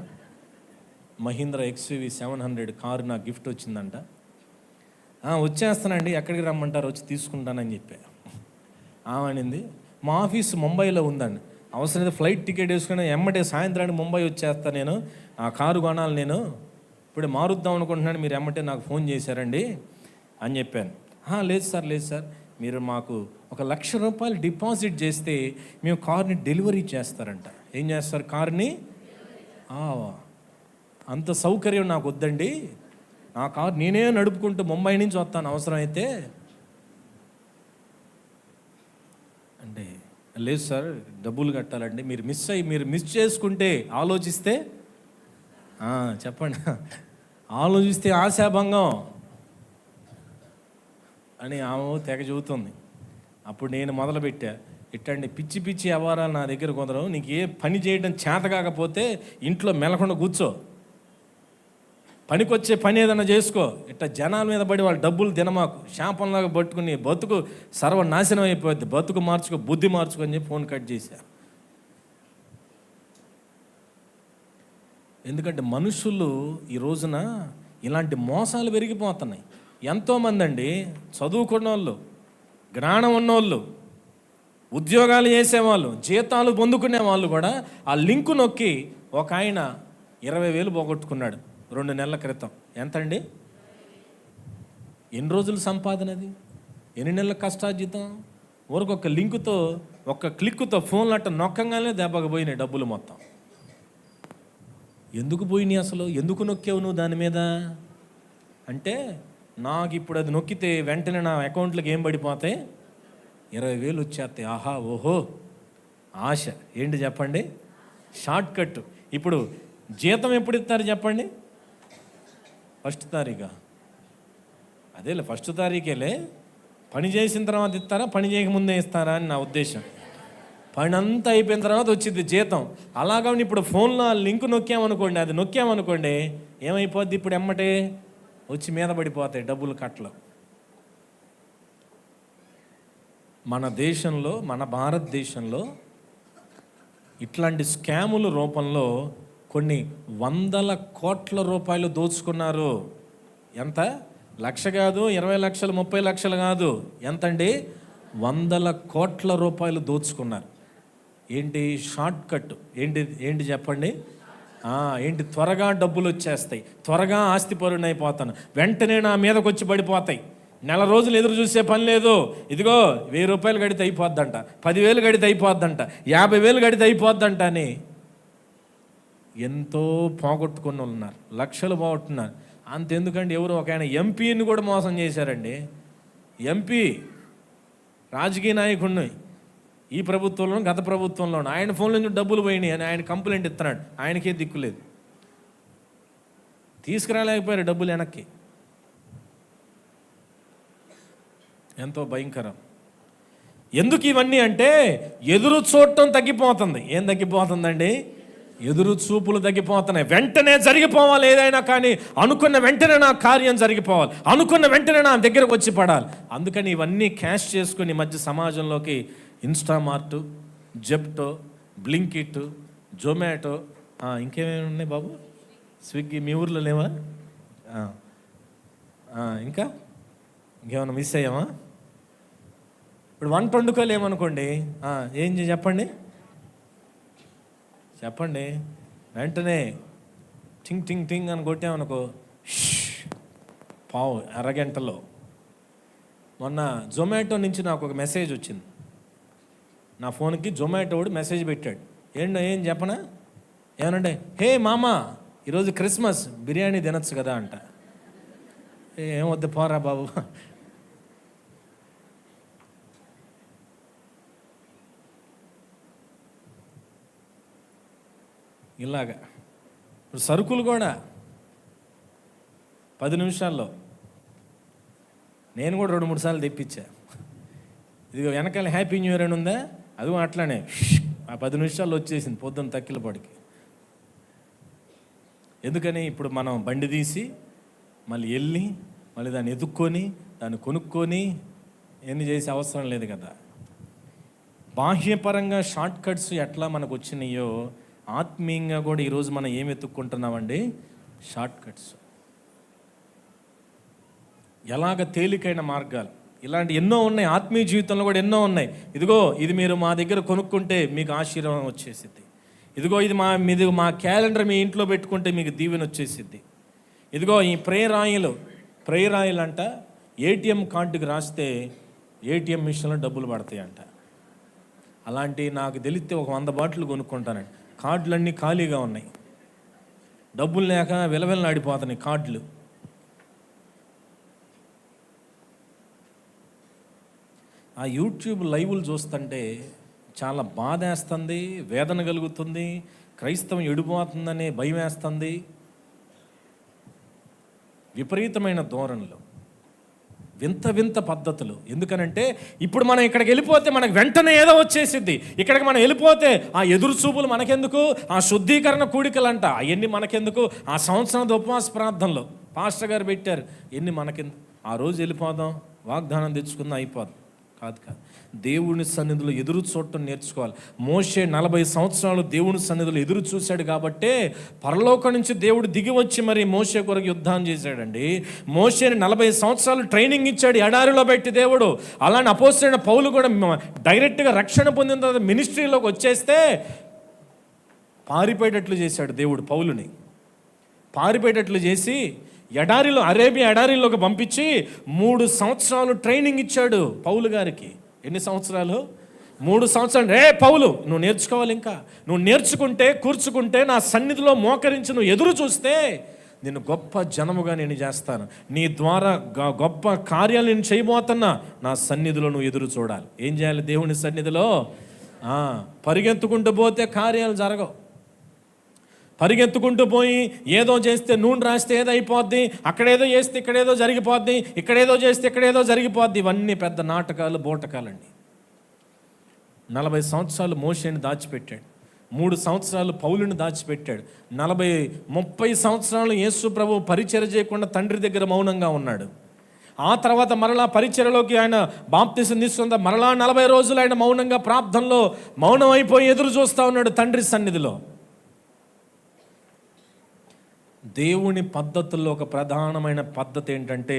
మహీంద్రా XUV 700 కారు నాకు గిఫ్ట్ వచ్చిందంట. వచ్చేస్తానండి, ఎక్కడికి రమ్మంటారు, వచ్చి తీసుకుంటానని చెప్పా. అనింది మా ఆఫీస్ ముంబైలో ఉందండి, అవసరమైతే ఫ్లైట్ టికెట్ వేసుకుని ఎమ్మటే సాయంత్రానికి ముంబై వచ్చేస్తా, నేను ఆ కారు కొనాలి, నేను ఇప్పుడే మారుద్దాం అనుకుంటున్నాను, మీరు ఎమ్మటే నాకు ఫోన్ చేశారండి అని చెప్పాను. లేదు సార్ మీరు మాకు ₹1,00,000 డిపాజిట్ చేస్తే మేము కార్ని డెలివరీ చేస్తారంట. ఏం చేస్తారు? కార్ని. అంత సౌకర్యం నాకు వద్దండి, నా కారు నేనే నడుపుకుంటూ ముంబై నుంచి వస్తాను అవసరమైతే అంటే. లేదు సార్ డబ్బులు కట్టాలండి, మీరు మిస్ చేసుకుంటే ఆలోచిస్తే చెప్పండి, ఆలోచిస్తే ఆశాభంగం అని ఆమె తెగ చెబుతుంది. అప్పుడు నేను మొదలుపెట్టా, ఇట్టండి పిచ్చి వ్యవహారాలు నా దగ్గర కుదరవు, నీకు ఏ పని చేయడం చేత కాకపోతే ఇంట్లో మెలకుండా కూర్చో, పనికొచ్చే పని ఏదైనా చేసుకో, ఇట్లా జనాల మీద పడి వాళ్ళ డబ్బులు తినమాకు, శాపంలాగా పట్టుకుని బతుకు సర్వనాశనం అయిపోద్ది, బతుకు మార్చుకో, బుద్ధి మార్చుకో అని చెప్పి ఫోన్ కట్ చేశా. ఎందుకంటే మనుషులు ఈ రోజున ఇలాంటి మోసాలు పెరిగిపోతున్నాయి. ఎంతోమంది అండి చదువుకున్న వాళ్ళు, జ్ఞానం ఉన్నోళ్ళు, ఉద్యోగాలు చేసేవాళ్ళు, జీతాలు పొందుకునే వాళ్ళు కూడా ఆ లింకు నొక్కి ఒక ఆయన 20,000 పోగొట్టుకున్నాడు 2 నెలల క్రితం. ఎంతండి? ఎన్ని రోజుల సంపాదన అది? ఎన్ని నెలల కష్టార్జితం? ఊరికి ఒక లింకుతో, ఒక క్లిక్తో ఫోన్లు అట్ట నొక్కగానే దెబ్బకు పోయినాయి డబ్బులు మొత్తం. ఎందుకు పోయినాయి అసలు? ఎందుకు నొక్కావు నువ్వు దాని మీద అంటే, నాకు ఇప్పుడు అది నొక్కితే వెంటనే నా అకౌంట్లోకి ఏం పడిపోతాయి? 20,000 వచ్చేస్తాయి. ఓహో ఆశ. ఏంటి చెప్పండి? Short cut. ఇప్పుడు జీతం ఎప్పుడు ఇస్తారు చెప్పండి? 1st తారీఖు. అదేలే 1st తారీఖేలే, పని చేసిన తర్వాత ఇస్తారా, పని చేయకముందే ఇస్తారా అని నా ఉద్దేశం. పని అంతా అయిపోయిన తర్వాత వచ్చింది జీతం. అలాగే ఇప్పుడు ఫోన్లో లింక్ నొక్కామనుకోండి, అది నొక్కామనుకోండి ఏమైపోద్ది ఇప్పుడు ఎమ్మటే వచ్చి మీద పడిపోతాయి డబ్బులు కట్టలు. మన దేశంలో, మన భారతదేశంలో ఇట్లాంటి స్కాముల రూపంలో కొన్ని 100 కోట్ల రూపాయలు దోచుకున్నారు. ఎంత? 1,00,000 కాదు, 20 లక్షలు, 30 లక్షలు కాదు, ఎంతండి? 100 కోట్ల రూపాయలు దోచుకున్నారు. ఏంటి? Short cut. ఏంటి చెప్పండి? ఏంటి? త్వరగా డబ్బులు వచ్చేస్తాయి, త్వరగా ఆస్తిపరుని అయిపోతాను, వెంటనే నా మీదకి వచ్చి పడిపోతాయి, నెల రోజులు ఎదురు చూసే పని లేదు, ఇదిగో 1000 రూపాయలు గడితే అయిపోద్దంట, 10,000 గడితే అయిపోద్దంట, 50,000 గడితే అయిపోద్దంట అని ఎంతో పోగొట్టుకుని ఉన్నారు. లక్షలు పోగొట్టున్నారు. అంతెందుకండి, ఎవరు ఒక ఆయన ఎంపీని కూడా మోసం చేశారండి. ఎంపీ, రాజకీయ నాయకుడిని, ఈ ప్రభుత్వంలోనూ గత ప్రభుత్వంలోనూ ఆయన ఫోన్లో నుంచి డబ్బులు పోయినాయి అని ఆయన కంప్లైంట్ ఇస్తున్నాడు. ఆయనకే దిక్కులేదు, తీసుకురాలేకపోయారు డబ్బులు వెనక్కి. ఎంతో భయంకరం. ఎందుకు ఇవన్నీ అంటే ఎదురు చూడటం తగ్గిపోతుంది. ఏం తగ్గిపోతుందండి? ఎదురు చూపులు తగ్గిపోతున్నాయి. వెంటనే జరిగిపోవాలి ఏదైనా కానీ, అనుకున్న వెంటనే నా కార్యం జరిగిపోవాలి, అనుకున్న వెంటనే నా దగ్గరకు వచ్చి పడాలి. అందుకని ఇవన్నీ క్యాష్ చేసుకుని మధ్య సమాజంలోకి ఇన్స్టామార్ట్, జెప్టో, బ్లింకిట్, జొమాటో, ఇంకేమేమి ఉన్నాయి బాబు? స్విగ్గీ. మీ ఊర్లో లేవా? ఇంకేమైనా మిస్ అయ్యామా? ఇప్పుడు వంట వండుకోలేమనుకోండి, ఏం చెప్పండి, వెంటనే టింగ్ టింగ్ టింగ్ అని కొట్టామనుకో, పావు అరగంటలో. మొన్న జొమాటో నుంచి నాకు ఒక మెసేజ్ వచ్చింది. నా ఫోన్కి జొమాటో వాడు మెసేజ్ పెట్టాడు. ఏం చెప్పనా? ఏమనంటే, హే మామా, ఈరోజు క్రిస్మస్, బిర్యానీ తినచ్చు కదా అంట. ఏం వద్దు పోరా బాబు. ఇలాగా ఇప్పుడు సరుకులు కూడా 10 నిమిషాల్లో. నేను కూడా 2-3 సార్లు తెప్పించా. ఇది వెనకాల హ్యాపీ న్యూ ఇయర్ అని ఉందా, అది అట్లానే 10 నిమిషాల్లో వచ్చేసింది పొద్దున్న తక్కిలపాడికి. ఎందుకని? ఇప్పుడు మనం బండి తీసి మళ్ళీ వెళ్ళి మళ్ళీ దాన్ని ఎదుక్కొని దాన్ని కొనుక్కొని ఎన్ని చేసే అవసరం లేదు కదా. బాహ్యపరంగా షార్ట్ కట్స్ ఎట్లా మనకు వచ్చినాయో, ఆత్మీయంగా కూడా ఈరోజు మనం ఏం ఎత్తుక్కుంటున్నామండి? Short cuts. ఎలాగ తేలికైన మార్గాలు, ఇలాంటి ఎన్నో ఉన్నాయి. ఆత్మీయ జీవితంలో కూడా ఎన్నో ఉన్నాయి. ఇదిగో ఇది మీరు మా దగ్గర కొనుక్కుంటే మీకు ఆశీర్వాదం వచ్చేసిద్ది. ఇదిగో ఇది మా క్యాలెండర్ మీ ఇంట్లో పెట్టుకుంటే మీకు దీవెన వచ్చేసిద్ది. ఇదిగో ఈ ప్రేయర్ ఆయిల్ అంట ఏటీఎం కార్డుకి రాస్తే ఏటీఎం మిషన్లో డబ్బులు పడతాయి అంట. అలాంటి నాకు తెలిస్తే ఒక 100 బాటిల్ కొనుక్కుంటానండి. కార్డులన్నీ ఖాళీగా ఉన్నాయి, డబ్బులు లేక విలవిలనాడిపోతున్నాయి కార్డులు. ఆ యూట్యూబ్ లైవ్లు చూస్తుంటే చాలా బాధ వేస్తుంది, వేదన కలుగుతుంది, క్రైస్తవం ఎడిపోతుందనే భయం వేస్తుంది. విపరీతమైన ధోరణులు, వింత పద్ధతులు. ఎందుకనంటే ఇప్పుడు మనం ఇక్కడికి వెళ్ళిపోతే మనకు వెంటనే ఏదో వచ్చేసిద్ది. ఇక్కడికి మనం వెళ్ళిపోతే ఆ ఎదురు చూపులు మనకెందుకు, ఆ శుద్ధీకరణ కూడికలంట అవన్నీ మనకెందుకు, ఆ సంవత్సరం ఉపవాస ప్రార్థనలు పాస్టర్ గారు పెట్టారు, ఎన్ని మనకెందుకు. ఆ రోజు వెళ్ళిపోదాం, వాగ్దానం తెచ్చుకుందాం, అయిపోదు. కాదు. దేవుని సన్నిధిలో ఎదురు చూడటం నేర్చుకోవాలి. మోషే 40 సంవత్సరాలు దేవుని సన్నిధిలో ఎదురు చూశాడు కాబట్టే పరలోకం నుంచి దేవుడు దిగి వచ్చి మరి మోషే కొరకు యుద్ధం చేశాడండి. మోషేని 40 సంవత్సరాలు ట్రైనింగ్ ఇచ్చాడు ఎడారిలో పెట్టి దేవుడు. అలానే అపోస్తలుడైన పౌలు కూడా డైరెక్ట్గా రక్షణ పొందిన తర్వాత మినిస్ట్రీలోకి వచ్చేస్తే పారిపోయేటట్లు చేశాడు దేవుడు. పౌలుని పారిపోయేటట్లు చేసి అరేబియా ఎడారిలోకి పంపించి 3 సంవత్సరాలు ట్రైనింగ్ ఇచ్చాడు పౌలు గారికి. ఎన్ని సంవత్సరాలు? 3 సంవత్సరాలు. పౌలు, నువ్వు నేర్చుకోవాలి. ఇంకా నువ్వు నేర్చుకుంటే, కూర్చుకుంటే, నా సన్నిధిలో మోకరించి నువ్వు ఎదురు చూస్తే నేను గొప్ప జనముగా నేను చేస్తాను, నీ ద్వారా గొప్ప కార్యాలు నేను చేయబోతున్నా. నా సన్నిధిలో నువ్వు ఎదురు చూడాలి. ఏం చేయాలి? దేవుని సన్నిధిలో పరిగెత్తుకుంటూ పోతే కార్యాలు జరగవు. పరిగెత్తుకుంటూ పోయి ఏదో చేస్తే, నూనె రాస్తే ఏదో అయిపోద్ది, అక్కడేదో చేస్తే ఇక్కడేదో జరిగిపోద్ది, ఇక్కడేదో చేస్తే ఇక్కడేదో జరిగిపోద్ది. ఇవన్నీ పెద్ద నాటకాలు, బోటకాలండి. 40 సంవత్సరాలు మోషేని దాచిపెట్టాడు. 3 సంవత్సరాలు పౌలుని దాచిపెట్టాడు. 30 సంవత్సరాలు యేసు ప్రభు పరిచర్య చేయకుండా తండ్రి దగ్గర మౌనంగా ఉన్నాడు. ఆ తర్వాత మరలా పరిచర్యలోకి ఆయన బాప్తిసం తీసుకున్న మరలా 40 రోజులు ఆయన మౌనంగా ప్రార్థనలో మౌనం అయిపోయి ఎదురు చూస్తూ ఉన్నాడు తండ్రి సన్నిధిలో. దేవుని పద్ధతుల్లో ఒక ప్రధానమైన పద్ధతి ఏంటంటే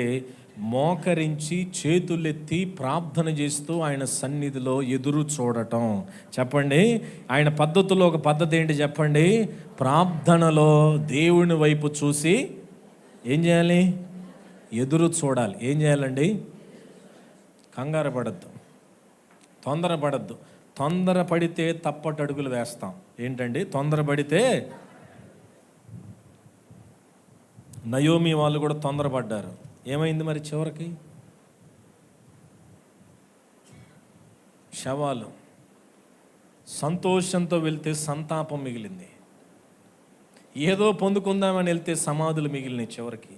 మోకరించి చేతులెత్తి ప్రార్థన చేస్తూ ఆయన సన్నిధిలో ఎదురు చూడటం. చెప్పండి, ఆయన పద్ధతుల్లో ఒక పద్ధతి ఏంటి చెప్పండి? ప్రార్థనలో దేవుని వైపు చూసి ఏం చేయాలి? ఎదురు చూడాలి. ఏం చేయాలండి? కంగారు పడద్దు, తొందరపడద్దు. తొందరపడితే తప్పటడుగులు వేస్తాం. ఏంటండి తొందరపడితే? నయోమి వాళ్ళు కూడా తొందరపడ్డారు. ఏమైంది మరి చివరికి? శవాలు. సంతోషంతో వెళ్తే సంతాపం మిగిలింది, ఏదో పొందుకుందామని వెళ్తే సమాధులు మిగిలినాయి చివరికి.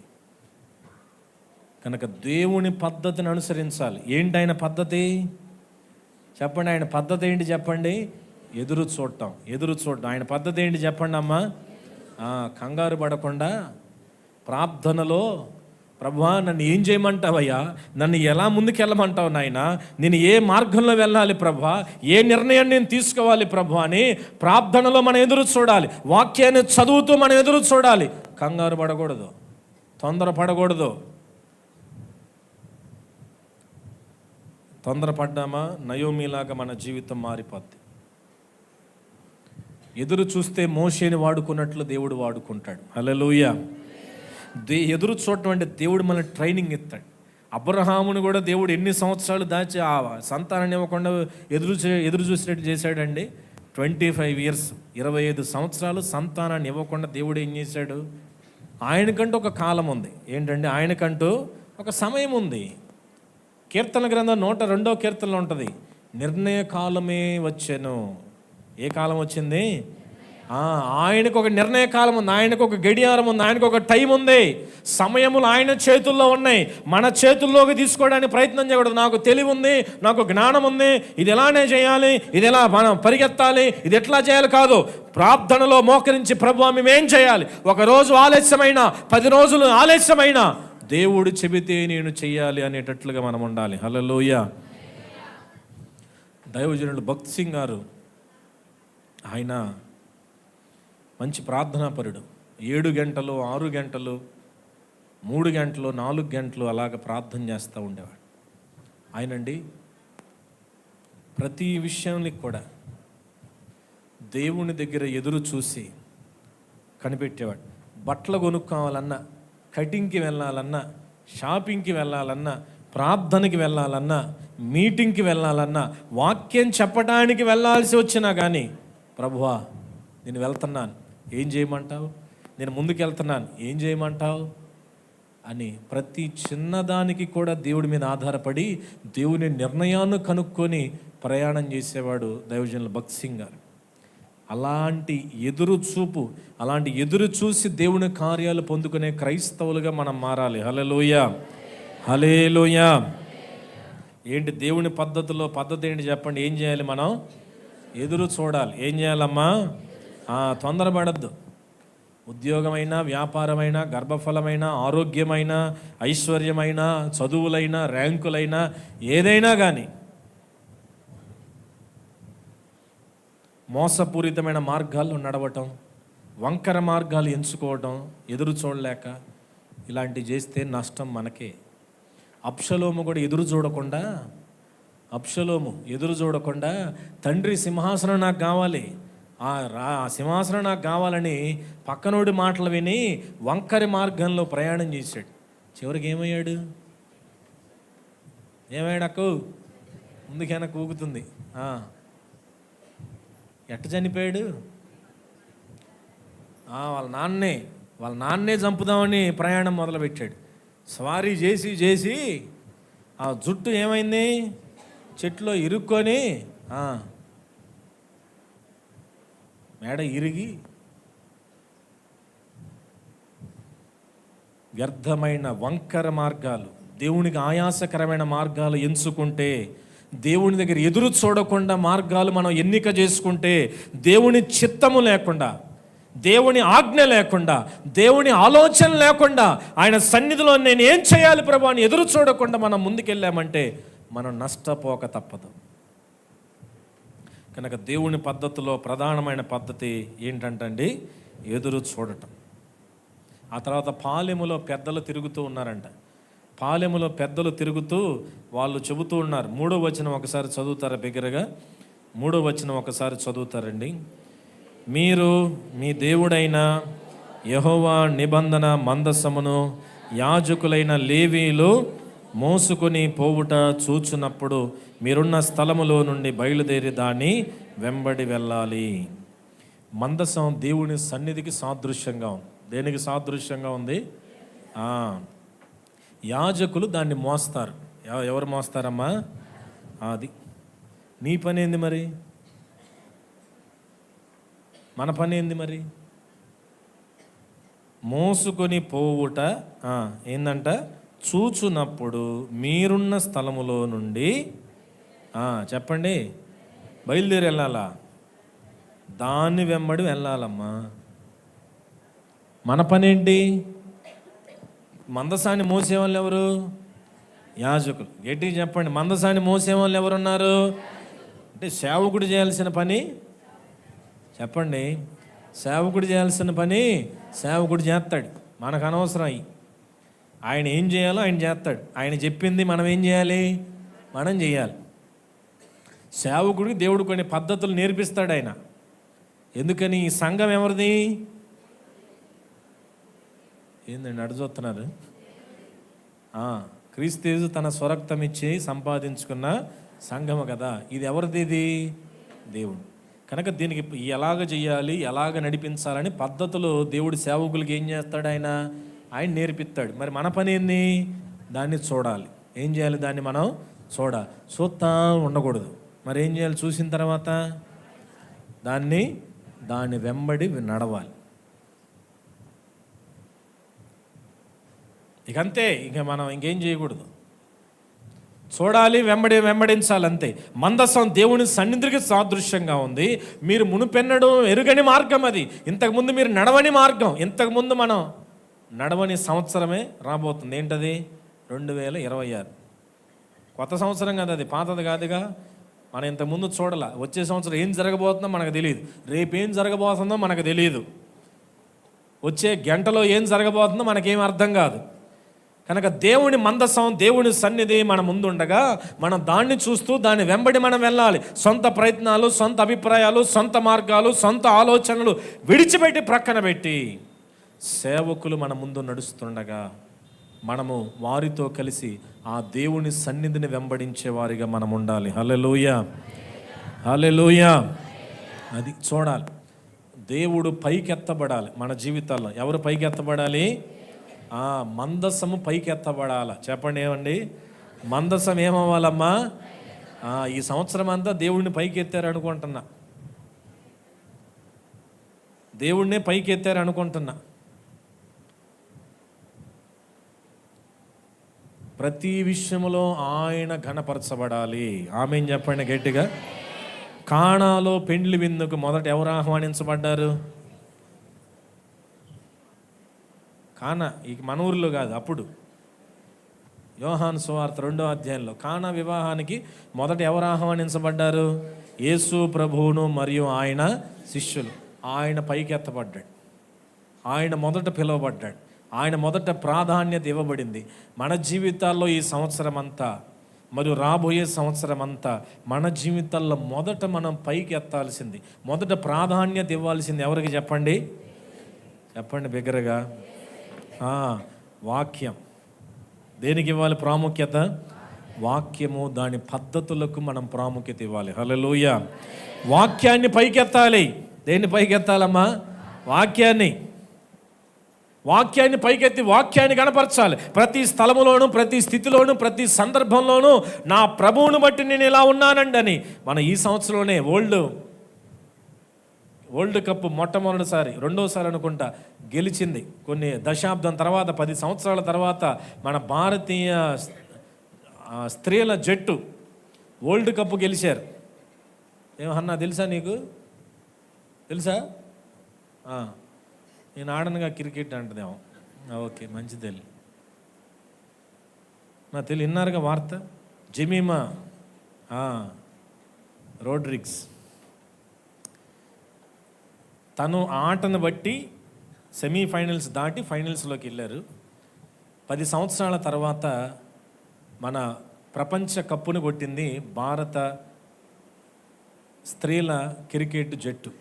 కనుక దేవుని పద్ధతిని అనుసరించాలి. ఏంటి ఆయన పద్ధతి చెప్పండి? ఆయన పద్ధతి ఏంటి చెప్పండి? ఎదురు చూడటం. ఎదురు చూడటం ఆయన పద్ధతి ఏంటి చెప్పండి అమ్మా? కంగారు పడకుండా ప్రార్థనలో, ప్రభువా నన్ను ఏం చేయమంటావయ్యా, నన్ను ఎలా ముందుకెళ్ళమంటావు నాయన, నేను ఏ మార్గంలో వెళ్ళాలి ప్రభువా, ఏ నిర్ణయం నేను తీసుకోవాలి ప్రభువా అని ప్రార్థనలో మనం ఎదురు చూడాలి. వాక్యాన్ని చదువుతూ మనం ఎదురు చూడాలి. కంగారు పడకూడదు, తొందరపడకూడదు. తొందరపడ్డామా నయోమిలాగా మన జీవితం మారిపోద్ది. ఎదురు చూస్తే మోషేని వాడుకున్నట్లు దేవుడు వాడుకుంటాడు. హల్లెలూయా. ఎదురు చూడటం అంటే దేవుడు మనల్ని ట్రైనింగ్ ఇస్తాడు. అబ్రహామును కూడా దేవుడు ఎన్ని సంవత్సరాలు దాచి ఆ సంతానాన్ని ఇవ్వకుండా ఎదురు చూసినట్టు చేశాడండి? 25 years, 25 సంవత్సరాలు సంతానాన్ని ఇవ్వకుండా దేవుడు ఏం చేశాడు? ఆయనకంటూ ఒక కాలం ఉంది. ఏంటంటే ఆయనకంటూ ఒక సమయం ఉంది. కీర్తన గ్రంథం 102వ కీర్తనలో ఉంటుంది, నిర్ణయ కాలమే వచ్చెను. ఏ కాలం వచ్చింది? ఆయనకు ఒక నిర్ణయ కాలం ఉంది, ఆయనకు ఒక గడియారం ఉంది, ఆయనకు ఒక టైం ఉంది. సమయములు ఆయన చేతుల్లో ఉన్నాయి, మన చేతుల్లోకి తీసుకోవడానికి ప్రయత్నం చేయకూడదు. నాకు తెలివి ఉంది, నాకు జ్ఞానం ఉంది, ఇది ఎలానే చేయాలి, ఇది ఎలా మనం పరిగెత్తాలి, ఇది ఎట్లా చేయాలి కాదు. ప్రార్థనలో మోకరించి ప్రభువా మేమేం చేయాలి? 1 రోజు ఆలస్యమైనా, 10 రోజులు ఆలస్యమైనా దేవుడు చెబితే నేను చెయ్యాలి అనేటట్లుగా మనం ఉండాలి. హల్లెలూయా. దైవజనుడు భక్త్ సింగ్ గారు, ఆయన మంచి ప్రార్థనాపరుడు. 7 గంటలు, 6 గంటలు, 3 గంటలు, 4 గంటలు అలాగ ప్రార్థన చేస్తూ ఉండేవాడు. ఆయనండి ప్రతి విషయానికి కూడా దేవుని దగ్గర ఎదురు చూసి కనిపెట్టేవాడు. బట్టలు కొనుక్కోవాలన్నా, కటింగ్కి వెళ్ళాలన్నా, షాపింగ్కి వెళ్ళాలన్నా, ప్రార్థనకి వెళ్ళాలన్నా, మీటింగ్కి వెళ్ళాలన్నా, వాక్యం చెప్పడానికి వెళ్ళాల్సి వచ్చినా కానీ, ప్రభువా నేను వెళ్తున్నాను, ఏం చేయమంటావు? నేను ముందుకు వెళ్తున్నాను, ఏం చేయమంటావు అని ప్రతి చిన్నదానికి కూడా దేవుడి మీద ఆధారపడి దేవుని నిర్ణయాన్ని కనుక్కొని ప్రయాణం చేసేవాడు దైవజనులు భక్త్ సింగ్ గారు. అలాంటి ఎదురు చూపు, అలాంటి ఎదురు చూసి దేవుని కార్యాలు పొందుకునే క్రైస్తవులుగా మనం మారాలి. హల్లెలూయా, హల్లెలూయా. ఏంటి దేవుని పద్ధతి ఏంటి చెప్పండి? ఏం చేయాలి మనం? ఎదురు చూడాలి. ఏం చేయాలమ్మా? తొందరపడద్దు. ఉద్యోగమైనా, వ్యాపారమైనా, గర్భఫలమైనా, ఆరోగ్యమైనా, ఐశ్వర్యమైనా, చదువులైనా, ర్యాంకులైనా, ఏదైనా కానీ మోసపూరితమైన మార్గాల్లో నడవటం, వంకర మార్గాలు ఎంచుకోవటం, ఎదురు చూడలేక ఇలాంటివి చేస్తే నష్టం మనకే. అబ్షలోము కూడా ఎదురు చూడకుండా తండ్రి సింహాసనం నాకు కావాలి, ఆ సింహాసనం నాకు కావాలని పక్కనోడి మాటలు విని వంకరి మార్గంలో ప్రయాణం చేశాడు. చివరికి ఏమయ్యాడు? అక్కు ముందుకైనా కూగుతుంది. ఎట్ట చనిపోయాడు? వాళ్ళ నాన్నే చంపుదామని ప్రయాణం మొదలుపెట్టాడు. స్వారీ చేసి ఆ జుట్టు ఏమైంది? చెట్లో ఇరుక్కొని మేడ ఇరిగి వ్యర్థమైన వంకర మార్గాలు, దేవునికి ఆయాసకరమైన మార్గాలు ఎంచుకుంటే దేవుని దగ్గర ఎదురు చూడకుండా మార్గాలు మనం ఎన్నిక చేసుకుంటే, దేవుని చిత్తము లేకుండా, దేవుని ఆజ్ఞ లేకుండా, దేవుని ఆలోచన లేకుండా, ఆయన సన్నిధిలో నేను ఏం చేయాలి ప్రభు అని ఎదురు చూడకుండా మనం ముందుకెళ్ళామంటే మనం నష్టపోక తప్పదు. కనుక దేవుని పద్ధతిలో ప్రధానమైన పద్ధతి ఏంటంటే ఎదురు చూడటం. ఆ తర్వాత పాలెములో పెద్దలు తిరుగుతూ ఉన్నారంట. పాలెములో పెద్దలు తిరుగుతూ వాళ్ళు చెబుతూ ఉన్నారు. 3వ వచనం ఒకసారి చదువుతారా బిగ్గరగా? 3వ వచనం ఒకసారి చదువుతారండి. మీరు మీ దేవుడైన యెహోవా నిబంధన మందసమును యాజకులైన లేవీలు మోసుకొని పోవుట చూచున్నప్పుడు మీరున్న స్థలములో నుండి బయలుదేరి దాన్ని వెంబడి వెళ్ళాలి. మందసం దేవుని సన్నిధికి సాదృశ్యంగా ఉంది. దేనికి సాదృశ్యంగా ఉంది? యాజకులు దాన్ని మోస్తారు. ఎవరు మోస్తారమ్మా? అది నీ పని ఏంది మరి? మన పని ఏంది మరి? మోసుకొని పోవుట ఏందంట? చూచునప్పుడు మీరున్న స్థలములో నుండి చెప్పండి, బయలుదేరి వెళ్ళాలా? దాన్ని వెంబడి వెళ్ళాలమ్మా. మన పని ఏంటి? మందసాన్ని మోసేవాళ్ళు ఎవరు? యాజకులు. గట్టిగా చెప్పండి, మందసాన్ని మోసేవాళ్ళు ఎవరున్నారు? అంటే సేవకుడు చేయాల్సిన పని చెప్పండి. సేవకుడు చేయాల్సిన పని సేవకుడు చేస్తాడు. మనకు అనవసరం. ఆయన ఏం చేయాలో ఆయన చేస్తాడు. ఆయన చెప్పింది మనం ఏం చేయాలి? మనం చేయాలి. సేవకుడికి దేవుడు కొన్ని పద్ధతులు నేర్పిస్తాడు ఆయన. ఎందుకని? ఈ సంఘం ఎవరిది? ఏందండి అడుగుతున్నారు? క్రీస్తు తన స్వరక్తం ఇచ్చి సంపాదించుకున్న సంఘము కదా. ఇది ఎవరిది? ఇది దేవుడు. కనుక దీనికి ఎలాగ చేయాలి, ఎలాగ నడిపించాలని పద్ధతులు దేవుడు సేవకులకి ఏం చేస్తాడు? ఆయన నేర్పిస్తాడు. మరి మన పని ఏంది? దాన్ని చూడాలి. ఏం చేయాలి? దాన్ని మనం చూస్తా ఉండకూడదు. మరి ఏం చేయాలి? చూసిన తర్వాత దాన్ని వెంబడి నడవాలి. ఇక అంతే. ఇక మనం ఇంకేం చేయకూడదు. చూడాలి, వెంబడించాలి, అంతే. మందసం దేవుని సన్నిధికి సాదృశ్యంగా ఉంది. మీరు మునుపెన్నడు ఎరుగని మార్గం అది. ఇంతకుముందు మీరు నడవని మార్గం. ఇంతకుముందు మనం నడవని సంవత్సరమే రాబోతుంది. ఏంటది? 2026. కొత్త సంవత్సరం కదా అది, పాతది కాదుగా. మనం ఇంతకుముందు చూడాల. వచ్చే సంవత్సరం ఏం జరగబోతుందో మనకు తెలియదు. రేపేం జరగబోతుందో మనకు తెలియదు. వచ్చే గంటలో ఏం జరగబోతుందో మనకేం అర్థం కాదు. కనుక దేవుని మందసం, దేవుని సన్నిధి మన ముందు ఉండగా మనం దాన్ని చూస్తూ దాన్ని వెంబడి మనం వెళ్ళాలి. సొంత ప్రయత్నాలు, సొంత అభిప్రాయాలు, సొంత మార్గాలు, సొంత ఆలోచనలు విడిచిపెట్టి ప్రక్కన పెట్టి సేవకులు మన ముందు నడుస్తుండగా మనము వారితో కలిసి ఆ దేవుని సన్నిధిని వెంబడించే వారిగా మనం ఉండాలి. హల్లెలూయా, హల్లెలూయా. అది చూడాలి. దేవుడు పైకెత్తబడాలి మన జీవితాల్లో. ఎవరు పైకెత్తబడాలి? మందసము పైకెత్తబడాల. చెప్పండి, ఏమండి? మందసం ఏమవ్వాలమ్మా? ఈ సంవత్సరం అంతా దేవుడిని పైకెత్తారు అనుకుంటున్నా. దేవుడినే పైకెత్తారు అనుకుంటున్నా. ప్రతి విషయంలో ఆయన ఘనపరచబడాలి. ఆమేన్ చెప్పండి గట్టిగా. కానాలో పెండ్లి విందుకు మొదట ఎవరు ఆహ్వానించబడ్డారు? కానా. ఈ మన ఊరిలో కాదు, అప్పుడు యోహాను సువార్త 2వ అధ్యాయంలో కానా వివాహానికి మొదట ఎవరు ఆహ్వానించబడ్డారు? యేసు ప్రభువును మరియు ఆయన శిష్యులు. ఆయన పైకెత్తబడ్డాడు. ఆయన మొదట పిలువబడ్డాడు. ఆయన మొదట ప్రాధాన్యత ఇవ్వబడింది. మన జీవితాల్లో ఈ సంవత్సరం అంతా మరియు రాబోయే సంవత్సరం అంతా మన జీవితాల్లో మొదట మనం పైకి ఎత్తాల్సింది, మొదట ప్రాధాన్యత ఇవ్వాల్సింది ఎవరికి చెప్పండి? చెప్పండి బిగ్గరగా. వాక్యం. దేనికి ఇవ్వాలి ప్రాముఖ్యత? వాక్యము, దాని పద్ధతులకు మనం ప్రాముఖ్యత ఇవ్వాలి. హల్లెలూయా. వాక్యాన్ని పైకెత్తాలి. దేన్ని పైకెత్తాలమ్మా? వాక్యాన్ని. వాక్యాన్ని పైకెత్తి వాక్యాన్ని కనపరచాలి. ప్రతి స్థలములోను, ప్రతి స్థితిలోను, ప్రతి సందర్భంలోనూ నా ప్రభువును బట్టి నేను ఇలా ఉన్నానండి అని. మన ఈ సంవత్సరంలోనే వరల్డ్ కప్ మొట్టమొదటిసారి, రెండోసారి అనుకుంటా గెలిచింది. కొన్ని దశాబ్దం తర్వాత, 10 సంవత్సరాల తర్వాత మన భారతీయ స్త్రీల జట్టు వరల్డ్ కప్ గెలిచారు. ఏమన్నా తెలుసా నీకు? తెలుసా? నేను ఆడనుగా క్రికెట్ అంటదేమో. ఓకే, మంచిది. నా విన్నారుగా వార్త. జెమీమా రోడ్రిగ్స్ తను ఆటను బట్టి సెమీఫైనల్స్ దాటి ఫైనల్స్లోకి వెళ్ళారు. 10 సంవత్సరాల తర్వాత మన ప్రపంచ కప్పును కొట్టింది భారత స్త్రీల క్రికెట్ జట్టు.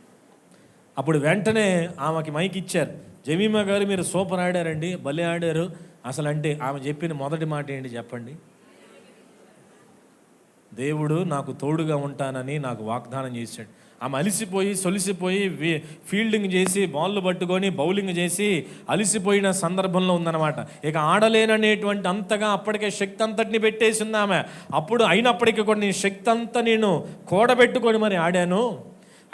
అప్పుడు వెంటనే ఆమెకి మైక్ ఇచ్చారు. జమీమా గారు, మీరు సూపర్ ఆడారండి, భలే ఆడారు. అసలు అంటే ఆమె చెప్పిన మొదటి మాట ఏంటి చెప్పండి? దేవుడు నాకు తోడుగా ఉంటానని నాకు వాగ్దానం చేశాడు. ఆమె అలిసిపోయి సొలిసిపోయి ఫీల్డింగ్ చేసి బాల్ పట్టుకొని బౌలింగ్ చేసి అలిసిపోయిన సందర్భంలో ఉందన్నమాట. ఇక ఆడలేననేటువంటి అంతగా అప్పటికే శక్తి అంతటిని పెట్టేసింది ఆమె. అప్పుడు అయినప్పటికీ కొన్ని శక్తి అంతా నేను కూడబెట్టుకొని మరి ఆడాను.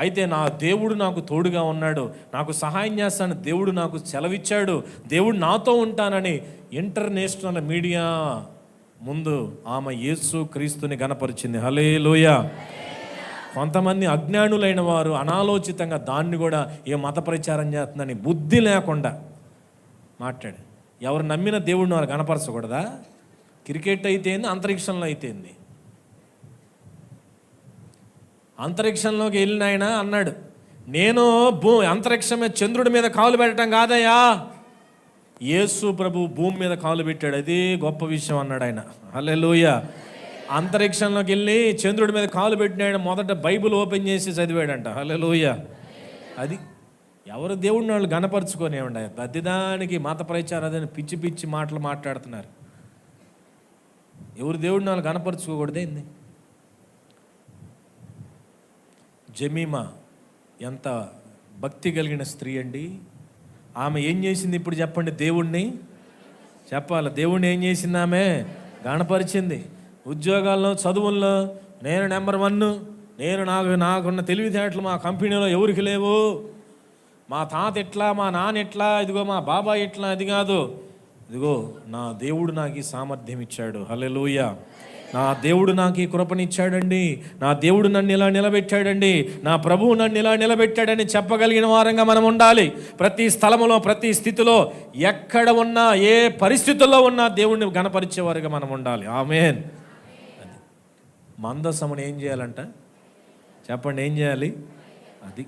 అయితే నా దేవుడు నాకు తోడుగా ఉన్నాడు, నాకు సహాయం చేస్తాను, దేవుడు నాకు సెలవిచ్చాడు, దేవుడు నాతో ఉంటానని ఇంటర్నేషనల్ మీడియా ముందు ఆమె యేసు క్రీస్తుని గణపరిచింది. హల్లెలూయా. కొంతమంది అజ్ఞానులైన వారు అనాలోచితంగా దాన్ని కూడా ఏ మత ప్రచారం చేస్తుందని బుద్ధి లేకుండా మాట్లాడు. ఎవరు నమ్మిన దేవుడిని వారు గణపరచకూడదా? క్రికెట్ అయితేంది, అంతరిక్షంలో అయితేంది. అంతరిక్షంలోకి వెళ్ళిన ఆయన అన్నాడు, నేను అంతరిక్షమే చంద్రుడి మీద కాలు పెట్టడం కాదయ్యా, యేసు ప్రభు భూమి మీద కాలు పెట్టాడు, అదే గొప్ప విషయం అన్నాడు ఆయన. హల్లెలూయా. అంతరిక్షంలోకి వెళ్ళి చంద్రుడి మీద కాలు పెట్టినాడు, మొదట బైబిల్ ఓపెన్ చేసి చదివాడంట. హల్లెలూయా. అది ఎవరు దేవుడిని వాళ్ళు గణపరుచుకొనేవండి. ప్రతిదానికి మత ప్రచారాన్ని పిచ్చి పిచ్చి మాటలు మాట్లాడుతున్నారు. ఎవరు దేవుడిని వాళ్ళు గణపరుచుకోకూడదేంది? జమీమా ఎంత భక్తి కలిగిన స్త్రీ అండి. ఆమె ఏం చేసింది ఇప్పుడు చెప్పండి? దేవుణ్ణి చెప్పాలి. దేవుణ్ణి ఏం చేసింది? ఆమె గణపరిచింది. ఉద్యోగాల్లో చదువుల్లో నేను నెంబర్ 1, నేను నాకున్న తెలివితేటలు మా కంపెనీలో ఎవరికి లేవు, మా తాత ఎట్లా, మా నాన్న ఎట్లా, ఇదిగో మా బాబాయ్ ఎట్లా, అది కాదు, ఇదిగో నా దేవుడు నాకు ఈ సామర్థ్యం ఇచ్చాడు. హల్లెలూయా. నా దేవుడు నాకు ఈ కృపనిచ్చాడండి, నా దేవుడు నన్ను ఇలా నిలబెట్టాడండి, నా ప్రభువు నన్ను ఇలా నిలబెట్టాడని చెప్పగలిగిన వారంగా మనం ఉండాలి. ప్రతి స్థలములో, ప్రతి స్థితిలో, ఎక్కడ ఉన్నా, ఏ పరిస్థితుల్లో ఉన్నా దేవుడిని గణపరిచేవారుగా మనం ఉండాలి. ఆమేన్. మందసమును ఏం చేయాలంట చెప్పండి? ఏం చేయాలి? అది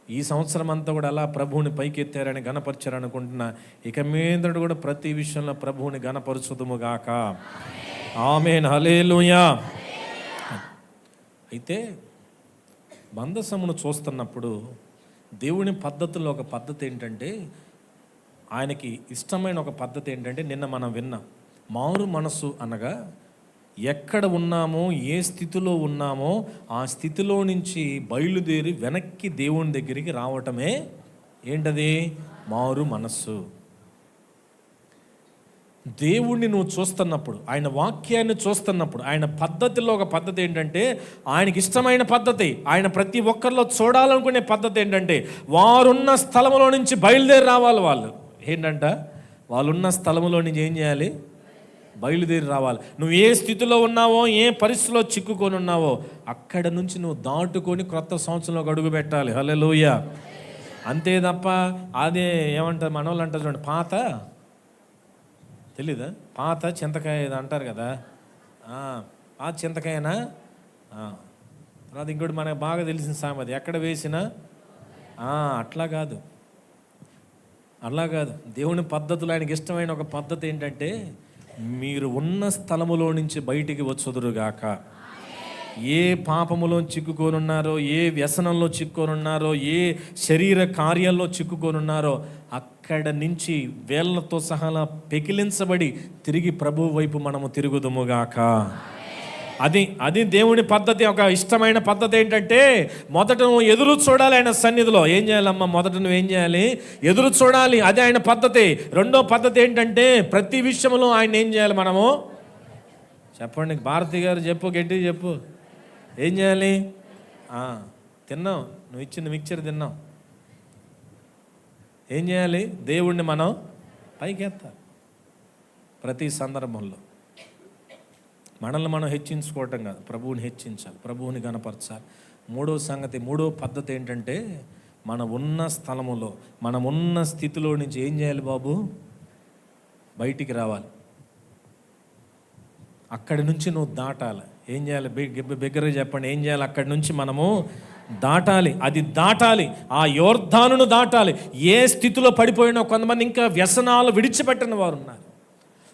ఈ సంవత్సరం అంతా కూడా అలా ప్రభువుని పైకెత్తారని గణపరిచారనుకుంటున్నా. ఇక మీదట కూడా ప్రతి విషయంలో ప్రభువుని గణపరచుదుముగాక. ఆమేన్. హల్లెలూయా. అయితే మందసమును చూస్తున్నప్పుడు దేవుని పద్ధతుల్లో ఒక పద్ధతి ఏంటంటే, ఆయనకి ఇష్టమైన ఒక పద్ధతి ఏంటంటే, నిన్న మనం విన్నాం, మారు మనసు అనగా ఎక్కడ ఉన్నామో, ఏ స్థితిలో ఉన్నామో ఆ స్థితిలో నుంచి బయలుదేరి వెనక్కి దేవుని దగ్గరికి రావటమే ఏంటది? మారు మనస్సు. దేవుణ్ణి నువ్వు చూస్తున్నప్పుడు, ఆయన వాక్యాన్ని చూస్తున్నప్పుడు, ఆయన పద్ధతిలో ఒక పద్ధతి ఏంటంటే, ఆయనకి ఇష్టమైన పద్ధతి, ఆయన ప్రతి ఒక్కరిలో చూడాలనుకునే పద్ధతి ఏంటంటే, వారున్న స్థలంలో నుంచి బయలుదేరి రావాలి. వాళ్ళు ఏంటంట? వాళ్ళున్న స్థలంలో నుంచి ఏం చేయాలి? బయలుదేరి రావాలి. నువ్వు ఏ స్థితిలో ఉన్నావో, ఏ పరిస్థితిలో చిక్కుకొని ఉన్నావో అక్కడ నుంచి నువ్వు దాటుకొని క్రొత్త సంవత్సరంలోకి అడుగు పెట్టాలి. హల్లెలూయా. అంతే తప్ప అదే ఏమంటారు మనోళ్ళు అంటారు చూడండి, పాత తెలీదా, పాత చింతకాయ అంటారు కదా, పాత చింతకాయనా? అది ఇంకోటి మనకు బాగా తెలిసిన సామెత, ఎక్కడ వేసినా అట్లా కాదు, అలా కాదు. దేవుని పద్ధతులు, ఆయనకి ఇష్టమైన ఒక పద్ధతి ఏంటంటే, మీరు ఉన్న స్థలములో నుంచి బయటికి వచ్చుదురుగాక. ఏ పాపములో చిక్కుకొనున్నారో, ఏ వ్యసనంలో చిక్కుకొనున్నారో, ఏ శరీర కార్యాల్లో చిక్కుకొనున్నారో అక్కడ నుంచి వేళ్లతో సహా పెకిలించబడి తిరిగి ప్రభువు వైపు మనము తిరుగుదుముగాక. అది దేవుని పద్ధతి. ఒక ఇష్టమైన పద్ధతి ఏంటంటే, మొదట నువ్వు ఎదురు చూడాలి ఆయన సన్నిధిలో. ఏం చేయాలమ్మా? మొదట నువ్వేం చేయాలి? ఎదురు చూడాలి. అదే ఆయన పద్ధతి. రెండో పద్ధతి ఏంటంటే, ప్రతి విషయంలో ఆయన ఏం చేయాలి? మనము చెప్పండి, భారతి గారు చెప్పు, గట్టిగా చెప్పు. ఏం చేయాలి? తిన్నాం, నువ్వు ఇచ్చింది మిక్చర్ తిన్నాం. ఏం చేయాలి? దేవుణ్ణి మనం పైకెత్తాలి ప్రతి సందర్భంలో. మనల్ని మనం హెచ్చించుకోవటం కాదు, ప్రభువుని హెచ్చించాలి, ప్రభువుని గణపరచాలి. మూడో పద్ధతి ఏంటంటే, మనం ఉన్న స్థలములో, మనం ఉన్న స్థితిలో నుంచి ఏం చేయాలి బాబు? బయటికి రావాలి. అక్కడి నుంచి నువ్వు దాటాలి. ఏం చేయాలి? బిగ్గరగా చెప్పండి, ఏం చేయాలి? అక్కడి నుంచి మనము దాటాలి. అది దాటాలి, ఆ యోర్దానును దాటాలి. ఏ స్థితిలో పడిపోయినా, కొంతమంది ఇంకా వ్యసనాలు విడిచిపెట్టిన వారు ఉన్నారు,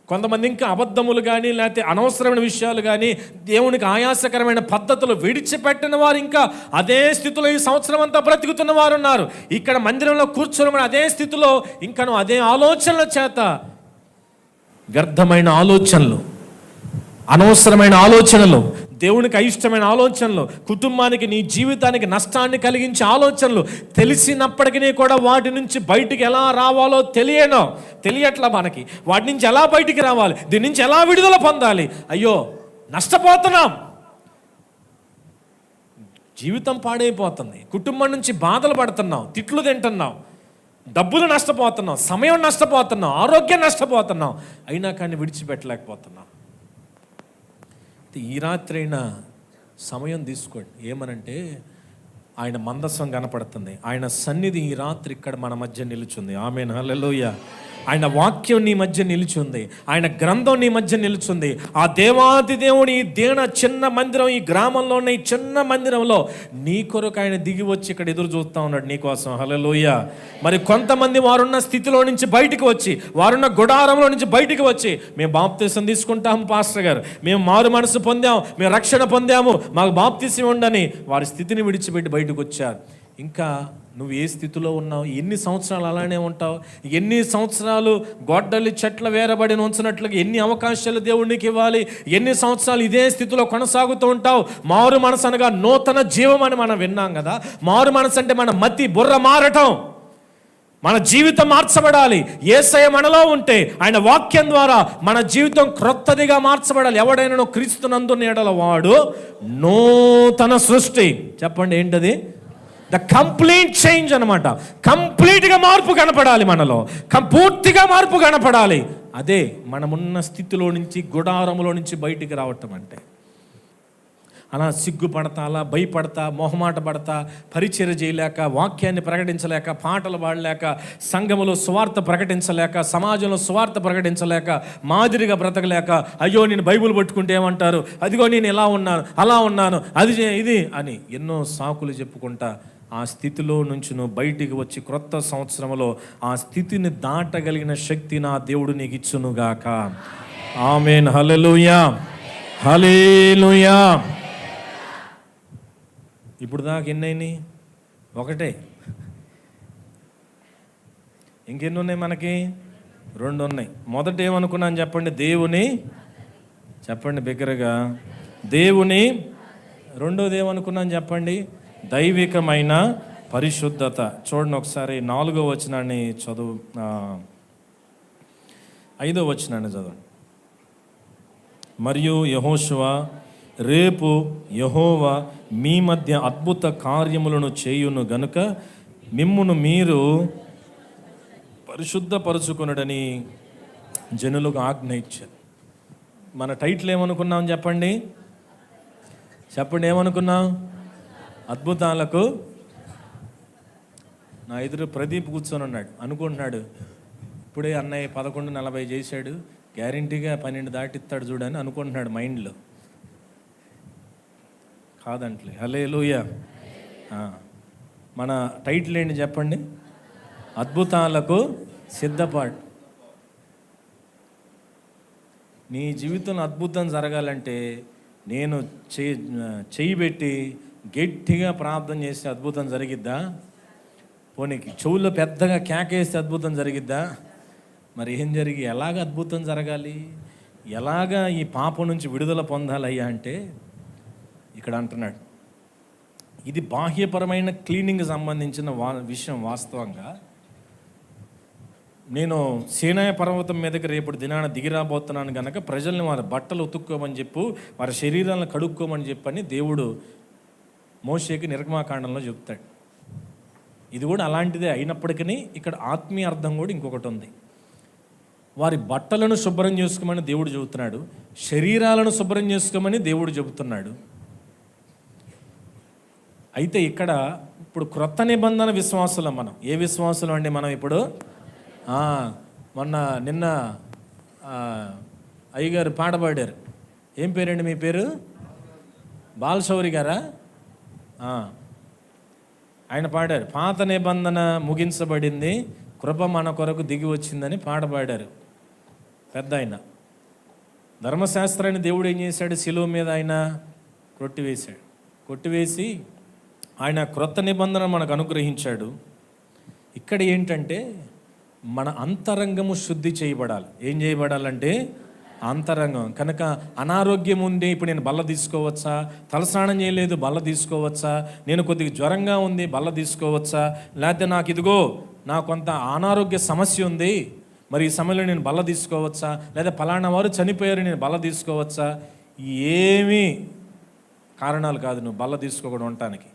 కొంతమంది ఇంకా అబద్ధములు కానీ లేకపోతే అనవసరమైన విషయాలు కానీ దేవునికి ఆయాసకరమైన పద్ధతులు విడిచిపెట్టిన వారు ఇంకా అదే స్థితిలో ఈ సంవత్సరం అంతా బ్రతుకుతున్న వారు ఉన్నారు. ఇక్కడ మందిరంలో కూర్చొని కూడా అదే స్థితిలో ఇంకను అదే ఆలోచనల చేత, వ్యర్థమైన ఆలోచనలు, అనవసరమైన ఆలోచనలు, దేవునికి అయిష్టమైన ఆలోచనలు, కుటుంబానికి, నీ జీవితానికి నష్టాన్ని కలిగించే ఆలోచనలు తెలిసినప్పటికీ కూడా వాటి నుంచి బయటికి ఎలా రావాలో తెలియట్లా మనకి. వాటి నుంచి ఎలా బయటికి రావాలి, దీని నుంచి ఎలా విడుదల పొందాలి? అయ్యో నష్టపోతున్నాం, జీవితం పాడైపోతుంది, కుటుంబం నుంచి బాధలు పడుతున్నాం, తిట్లు తింటున్నాం, డబ్బులు నష్టపోతున్నాం, సమయం నష్టపోతున్నాం, ఆరోగ్యం నష్టపోతున్నాం, అయినా కానీ విడిచిపెట్టలేకపోతున్నాం. ఈ రాత్రి అయినా సమయం తీసుకోండి. ఏమనంటే, ఆయన మందస్సం కనపడుతుంది, ఆయన సన్నిధి ఈ రాత్రి ఇక్కడ మన మధ్య నిలుచుంది. ఆమేన్, హల్లెలూయా. ఆయన వాక్యం నీ మధ్య నిలుచుంది, ఆయన గ్రంథం నీ మధ్య నిలుచుంది. ఆ దేవాది దేవుని ఈ చిన్న మందిరం, ఈ గ్రామంలో ఉన్న ఈ చిన్న మందిరంలో నీ కొరకు ఆయన దిగి వచ్చి ఇక్కడ ఎదురు చూస్తూ ఉన్నాడు నీ కోసం. హల్లెలూయా. మరి కొంతమంది వారున్న స్థితిలో నుంచి బయటికి వచ్చి, వారున్న గుడారంలో నుంచి బయటికి వచ్చి, మేము బాప్తీసం తీసుకుంటాము పాస్టర్ గారు, మేము మారు మనసు పొందాము, మేము రక్షణ పొందాము, మాకు బాప్తీసం ఉండని వారి స్థితిని విడిచిపెట్టి బయటకు వచ్చారు. ఇంకా నువ్వు ఏ స్థితిలో ఉన్నావు? ఎన్ని సంవత్సరాలు అలానే ఉంటావు? ఎన్ని సంవత్సరాలు గొడ్డలి చెట్ల వేరబడి ఉంచినట్లుగా ఎన్ని అవకాశాలు దేవునికి ఇవ్వాలి? ఎన్ని సంవత్సరాలు ఇదే స్థితిలో కొనసాగుతూ ఉంటావు? మారు మనసు అనగా నూతన జీవం అని మనం విన్నాం కదా. మారు మనసు అంటే మన మతి బుర్ర మారటం, మన జీవితం మార్చబడాలి. యేసయ్య మనలో ఉంటే ఆయన వాక్యం ద్వారా మన జీవితం క్రొత్తదిగా మార్చబడాలి. ఎవడైనా క్రీస్తునందున్న ఎడల వాడు నూతన సృష్టి. చెప్పండి, ఏంటది? ద కంప్లీట్ చేంజ్ అనమాట. కంప్లీట్గా మార్పు కనపడాలి మనలో, పూర్తిగా మార్పు కనపడాలి. అదే మనమున్న స్థితిలో నుంచి, గుడారంలో నుంచి బయటికి రావటం అంటే. అలా సిగ్గుపడతా, అలా భయపడతా, మొహమాట పడతా, పరిచర్య చేయలేక, వాక్యాన్ని ప్రకటించలేక, పాటలు పాడలేక, సంఘములో సువార్త ప్రకటించలేక, సమాజంలో సువార్త ప్రకటించలేక, మాదిరిగా బ్రతకలేక, అయ్యో నేను బైబిల్ పట్టుకుంటే ఏమంటారు, అదిగో నేను ఇలా ఉన్నాను, అలా ఉన్నాను, అది ఇది అని ఎన్నో సాకులు చెప్పుకుంటా ఆ స్థితిలో నుంచి నువ్వు బయటికి వచ్చి క్రొత్త సంవత్సరంలో ఆ స్థితిని దాటగలిగిన శక్తి నా దేవుడు నీకు ఇచ్చునుగాక. ఆమేన్, హల్లెలూయా, హల్లెలూయా. ఇప్పుడు దాకా ఎన్నైనాయి? ఒకటే. ఇంకెన్ని ఉన్నాయి మనకి? 2 ఉన్నాయి. మొదట ఏమనుకున్నాను చెప్పండి? దేవుని, చెప్పండి బిగ్గరగా, దేవుని. రెండోది ఏమనుకున్నాను చెప్పండి? దైవికమైన పరిశుద్ధత. చూడండి ఒకసారి 4వ వచనాన్ని చదువు, 5వ వచనాన్ని చదవండి. మరియు యెహోషువ, రేపు యెహోవా మీ మధ్య అద్భుత కార్యములను చేయును గనుక మిమ్మును మీరు పరిశుద్ధపరచుకొనుడని జనులకు ఆజ్ఞ ఇచ్చారు. మన టైటిల్ ఏమనుకున్నాం చెప్పండి? చెప్పండి, ఏమనుకున్నాం? అద్భుతాలకు. నా ఎదురు ప్రదీప్ కూర్చొని ఉన్నాడు, అనుకుంటున్నాడు ఇప్పుడే అన్నయ్య 11:40 చేశాడు, గ్యారంటీగా 12 దాటిస్తాడు చూడని అనుకుంటున్నాడు మైండ్లో. కాదంట్లే. హల్లెలూయా. మన టైటిల్ ఏంటి చెప్పండి? అద్భుతాలకు సిద్ధపాటు. నీ జీవితంలో అద్భుతం జరగాలంటే నేను చెయ్యి పెట్టి గట్టిగా ప్రార్థన చేస్తే అద్భుతం జరిగిద్దా? పోనీ చెవుల్లో పెద్దగా కేకేస్తే అద్భుతం జరిగిద్దా? మరి ఏం జరిగి ఎలాగ అద్భుతం జరగాలి? ఎలాగా ఈ పాపం నుంచి విడుదల పొందాలయ్యా అంటే ఇక్కడ అంటున్నాడు. ఇది బాహ్యపరమైన క్లీనింగ్కి సంబంధించిన విషయం. వాస్తవంగా నేను సీనాయి పర్వతం మీదకి రేపటి దినాన దిగిరాబోతున్నాను కనుక ప్రజల్ని వారి బట్టలు ఉతుక్కోమని చెప్పు, వారి శరీరాలను కడుక్కోమని చెప్పని దేవుడు మోషేకి నిర్గమాకాండంలో చెప్తాడు. ఇది కూడా అలాంటిదే అయినప్పటికీ ఇక్కడ ఆత్మీయ అర్థం కూడా ఇంకొకటి ఉంది. వారి బట్టలను శుభ్రం చేసుకోమని దేవుడు చెబుతున్నాడు, శరీరాలను శుభ్రం చేసుకోమని దేవుడు చెబుతున్నాడు. అయితే ఇక్కడ ఇప్పుడు క్రొత్త నిబంధన విశ్వాసులం. మనం ఏ విశ్వాసులం అండి? మనం ఇప్పుడు నిన్న అయ్యగారు పాట పాడారు. ఏం పేరండి మీ పేరు? బాలశౌరి గారా? ఆయన పాడారు, పాత నిబంధన ముగించబడింది, కృప మన కొరకు దిగి వచ్చిందని పాట పాడారు. పెద్ద ఆయన ధర్మశాస్త్రాన్ని దేవుడు ఏం చేశాడు? శిలువ మీద ఆయన కొట్టివేశాడు. కొట్టివేసి ఆయన క్రొత్త నిబంధన మనకు అనుగ్రహించాడు. ఇక్కడ ఏంటంటే మన అంతరంగము శుద్ధి చేయబడాలి. ఏం చేయబడాలంటే అంతరంగం. కనుక అనారోగ్యం ఉంది, ఇప్పుడు నేను బల్ల తీసుకోవచ్చా? తలస్నానం చేయలేదు, బల్ల తీసుకోవచ్చా? నేను కొద్దిగా జ్వరంగా ఉంది, బల్ల తీసుకోవచ్చా? లేకపోతే నాకు కొంత అనారోగ్య సమస్య ఉంది, మరి ఈ సమయంలో నేను బల్ల తీసుకోవచ్చా? లేదా పలానా వారు చనిపోయారు, నేను బల్ల తీసుకోవచ్చా? ఏమీ కారణాలు కాదు నువ్వు బల్ల తీసుకోకుండా ఉండటానికి.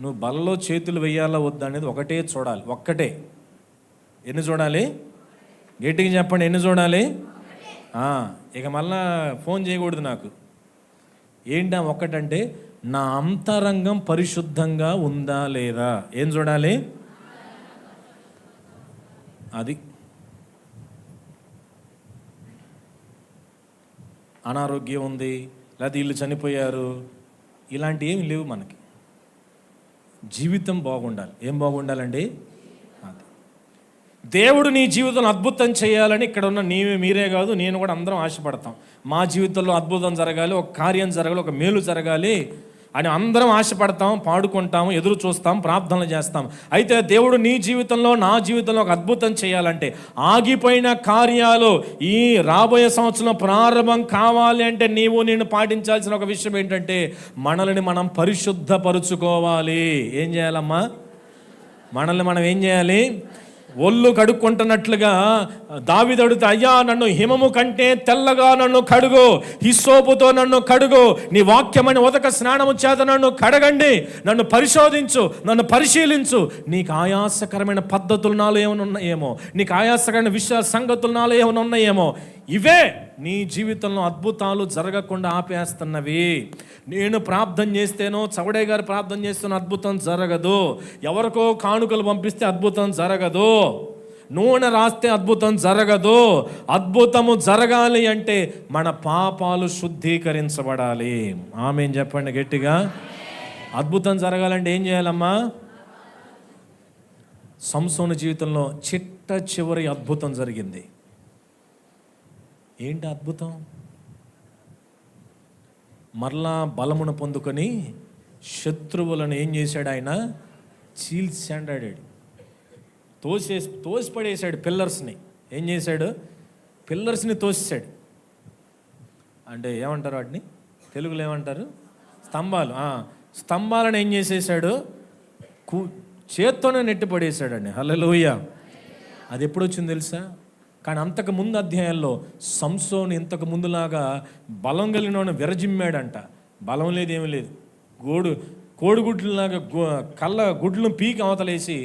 నువ్వు బల్లలో చేతులు వెయ్యాలా వద్దా అనేది ఒకటే చూడాలి. ఒక్కటే. ఎన్ని చూడాలి? గట్టిగా చెప్పండి, ఎన్ని చూడాలి? ఇక మళ్ళా ఫోన్ చేయకూడదు నాకు. ఏంటా ఒక్కటంటే నా అంతరంగం పరిశుద్ధంగా ఉందా లేదా? ఏం చూడాలి? అది. అనారోగ్యం ఉంది, లేకపోతే వీళ్ళు చనిపోయారు, ఇలాంటి ఏమి లేవు మనకి. జీవితం బాగుండాలి. ఏం బాగుండాలండి? అది. దేవుడు నీ జీవితంలో అద్భుతం చేయాలని ఇక్కడ ఉన్న మీరే కాదు, నేను కూడా అందరం ఆశపడతాం. మా జీవితంలో అద్భుతం జరగాలి, ఒక కార్యం జరగాలి, ఒక మేలు జరగాలి అని అందరం ఆశపడతాం, పాడుకుంటాము, ఎదురు చూస్తాం, ప్రార్థనలు చేస్తాం. అయితే దేవుడు నీ జీవితంలో, నా జీవితంలో ఒక అద్భుతం చేయాలంటే, ఆగిపోయిన కార్యాలు ఈ రాబోయే సంవత్సరం ప్రారంభం కావాలి అంటే నేను పాటించాల్సిన ఒక విషయం ఏంటంటే మనల్ని మనం పరిశుద్ధపరుచుకోవాలి. ఏం చేయాలమ్మా? మనల్ని మనం ఏం చేయాలి? ఒళ్ళు కడుక్కుంటున్నట్లుగా దావీదు అడుగుతా, అయ్యా నన్ను హిమము కంటే తెల్లగా నన్ను కడుగు, హిస్సోపుతో నన్ను కడుగు, నీ వాక్యమని ఉదక స్నానము చేత నన్ను కడగండి, నన్ను పరిశోధించు, నన్ను పరిశీలించు. నీకు ఆయాసకరమైన పద్ధతులు నాలో ఏమైనా ఉన్నాయేమో, నీకు ఆయాసకరమైన సంగతులు నాలో ఏమైనా ఉన్నాయేమో, ఇవే నీ జీవితంలో అద్భుతాలు జరగకుండా ఆపేస్తున్నవి. నేను ప్రార్థన చేస్తేనో, చవడే గారు ప్రార్థన చేస్తేనో అద్భుతం జరగదు. ఎవరికో కానుకలు పంపిస్తే అద్భుతం జరగదు. నూనె రాస్తే అద్భుతం జరగదు. అద్భుతము జరగాలి అంటే మన పాపాలు శుద్ధీకరించబడాలి. ఆమేన్ చెప్పండి గట్టిగా. అద్భుతం జరగాలంటే ఏం చేయాలమ్మా? సంసోను జీవితంలో చిట్ట చివరి అద్భుతం జరిగింది. ఏంటి అద్భుతం? మరలా బలమును పొందుకొని శత్రువులను ఏం చేశాడు? ఆయన చీల్చాడాడు, తోసి పడేశాడు పిల్లర్స్ని. ఏం చేశాడు? పిల్లర్స్ని తోసేశాడు. అంటే ఏమంటారు వాటిని? తెలుగులో ఏమంటారు? స్తంభాలు. స్తంభాలను ఏం చేసేసాడు? చేత్తోనే నెట్టి పడేశాడండి. హల్లెలూయా. అది ఎప్పుడు వచ్చింది తెలుసా? కానీ అంతకు ముందు అధ్యాయంలో సంసోను ఇంతకు ముందులాగా బలం కలిగిన విరజిమ్మాడంట. బలం లేదు, ఏమీ లేదు. కోడిగుడ్లలాగా కళ్ళ గుడ్లను పీకి అవతలేసి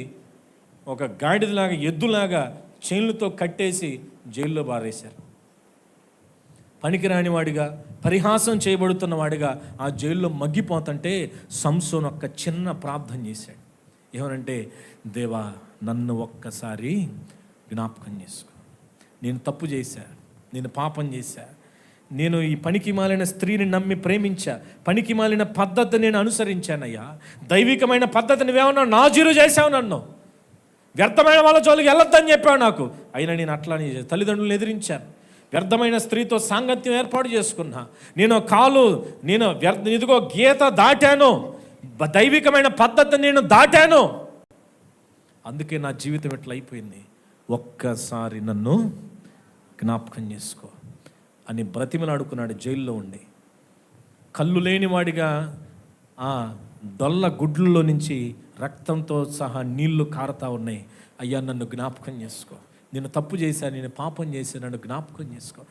ఒక గాడిదలాగా, ఎద్దులాగా చైన్లతో కట్టేసి జైల్లో బారేశారు. పనికిరాని వాడిగా, పరిహాసం చేయబడుతున్న వాడిగా ఆ జైల్లో మగ్గిపోతుంటే సంసోను ఒక్క చిన్న ప్రార్థన చేశాడు. ఏమనంటే, దేవా నన్ను ఒక్కసారి జ్ఞాపకం చేసుకో. నేను తప్పు చేశా, నేను పాపం చేశా, నేను ఈ పనికి మాలిన స్త్రీని నమ్మి ప్రేమించా, పనికి మాలిన పద్ధతి నేను అనుసరించానయ్యా. దైవికమైన పద్ధతి నువ్వేమన్నా నాజీరు చేశావు, నన్ను వ్యర్థమైన వాళ్ళ జోలికి వెళ్ళొద్దని చెప్పావు నాకు. అయినా నేను అట్లా తల్లిదండ్రులను ఎదిరించాను, వ్యర్థమైన స్త్రీతో సాంగత్యం ఏర్పాటు చేసుకున్నా, నేను ఇదిగో గీత దాటాను, దైవికమైన పద్ధతిని నేను దాటాను, అందుకే నా జీవితం ఎట్లా అయిపోయింది. ఒక్కసారి నన్ను జ్ఞాపకం చేసుకో అని బ్రతిమలాడుకున్నాడు జైల్లో ఉండి. కళ్ళు లేనివాడిగా ఆ డొల్ల గుడ్లలో నుంచి రక్తంతో సహా నీళ్లు కారుతా ఉన్నాయి. అయ్యా నన్ను జ్ఞాపకం చేసుకో, నేను తప్పు చేశాను, నేను పాపం చేశాను, నన్ను జ్ఞాపకం చేసుకో.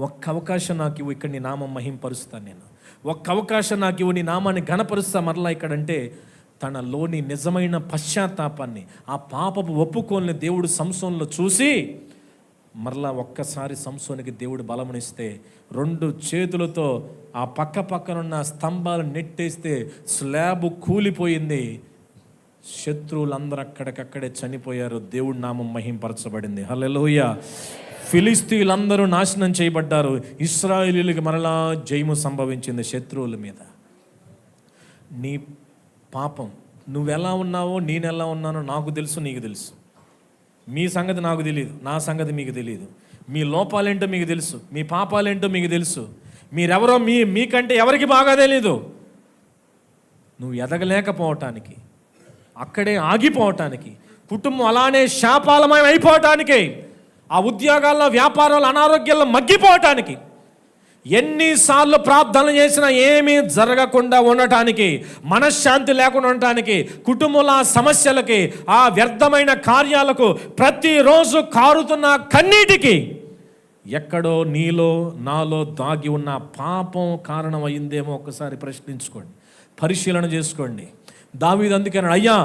ఒక్క అవకాశం నాకు ఇవ్వు, ఇక్కడ నీ నామం మహింపరుస్తాను. నేను ఒక్క అవకాశం నాకు ఇవ్వు, నీ నామాన్ని ఘనపరుస్తా. మరలా ఇక్కడంటే తనలోని నిజమైన పశ్చాత్తాపాన్ని, ఆ పాపపు ఒప్పుకోల్ని దేవుడు సంసోనులో చూసి మరలా ఒక్కసారి సంసోనికి దేవుడు బలమునిస్తే 2 చేతులతో ఆ పక్కనున్న స్తంభాలు నెట్టేస్తే స్లాబ్ కూలిపోయింది. శత్రువులందరూ అక్కడికక్కడే చనిపోయారు. దేవుడి నామం మహింపరచబడింది. హల్లెలూయా. ఫిలిస్తీయులందరూ నాశనం చేయబడ్డారు. ఇశ్రాయేలీయులకు మరలా జయము సంభవించింది శత్రువుల మీద. నీ పాపం, నువ్వెలా ఉన్నావో నేనెలా ఉన్నానో నాకు తెలుసు, నీకు తెలుసు. మీ సంగతి నాకు తెలియదు, నా సంగతి మీకు తెలియదు. మీ లోపాలేంటో మీకు తెలుసు, మీ పాపాలేంటో మీకు తెలుసు. మీరెవరో మీకంటే ఎవరికి బాగా తెలీదు. నువ్వు ఎదగలేకపోవటానికి, అక్కడే ఆగిపోవటానికి, కుటుంబం అలానే శాపాలమయం అయిపోవటానికి, ఆ ఉద్యోగాల్లో వ్యాపారాలు అనారోగ్యాల్లో మగ్గిపోవటానికి, ఎన్నిసార్లు ప్రార్థనలు చేసినా ఏమీ జరగకుండా ఉండటానికి, మనశ్శాంతి లేకుండా ఉండటానికి, కుటుంబంలో ఆ సమస్యలకి, ఆ వ్యర్థమైన కార్యాలకు, ప్రతిరోజు కారుతున్న కన్నీటికి ఎక్కడో నీలో నాలో దాగి ఉన్న పాపం కారణం అయిందేమో ఒకసారి ప్రశ్నించుకోండి, పరిశీలన చేసుకోండి. దావీదు అందుకని, అయ్యా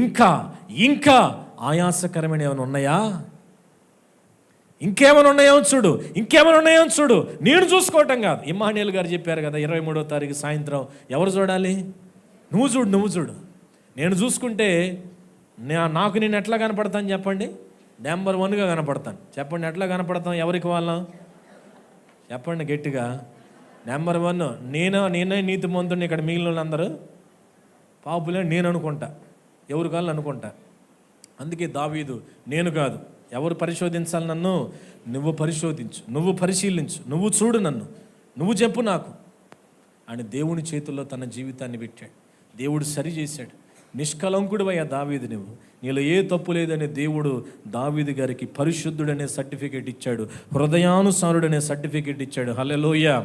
ఇంకా ఆయాసకరమైన ఏమైనా ఉన్నాయా, ఇంకేమైనా ఉన్నాయో చూడు. నేను చూసుకోవటం కాదు. ఇమ్మానుయేల్ గారు చెప్పారు కదా 23వ తారీఖు సాయంత్రం, ఎవరు చూడాలి? నువ్వు చూడు. నేను చూసుకుంటే నాకు నేను ఎట్లా కనపడతాను చెప్పండి? నెంబర్ 1గా కనపడతాను. చెప్పండి, ఎట్లా కనపడతాం? ఎవరికి వాళ్ళం? చెప్పండి గట్టిగా. నెంబర్ 1 నేనే నీతిమంతుడిని. ఇక్కడ మిగిలిన అందరూ పాపులే నేను అనుకుంటా, ఎవరు కాళ్ళు అనుకుంటా. అందుకే దావీదు, నేను కాదు, ఎవరు పరిశోధించాలి నన్ను? నువ్వు పరిశోధించు, నువ్వు పరిశీలించు, నువ్వు చూడు, నన్ను నువ్వు చెప్పు నాకు అని దేవుని చేతుల్లో తన జీవితాన్ని పెట్టాడు. దేవుడు సరి చేశాడు. నిష్కలంకుడివయ్యా దావీదు, నీలో ఏ తప్పు లేదని దేవుడు దావీదు గారికి పరిశుద్ధుడనే సర్టిఫికేట్ ఇచ్చాడు, హృదయానుసారుడనే సర్టిఫికేట్ ఇచ్చాడు. హల్లెలూయా.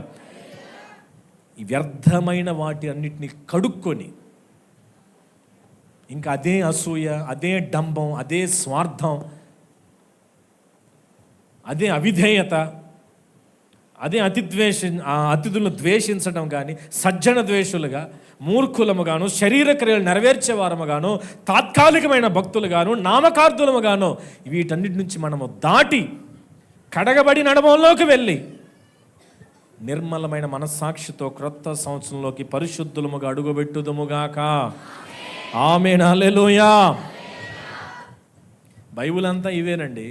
ఈ వ్యర్థమైన వాటి అన్నిటినీ కడుక్కొని, ఇంకా అదే అసూయ, అదే డంబం, అదే స్వార్థం, అదే అవిధేయత, అదే అతిథులను ద్వేషించడం కానీ, సజ్జన ద్వేషులుగా, మూర్ఖులముగాను, శరీర క్రియలు నెరవేర్చేవారముగాను, తాత్కాలికమైన భక్తులుగాను, నామకార్థులముగాను, వీటన్నిటి నుంచి మనము దాటి కడగబడి నడవంలోకి వెళ్ళి నిర్మలమైన మనస్సాక్షితో క్రొత్త సంవత్సరంలోకి పరిశుద్ధులముగా అడుగుబెట్టుదుముగాక. ఆమేన్. హల్లెలూయా. బైబిల్ అంతా ఇవేనండి.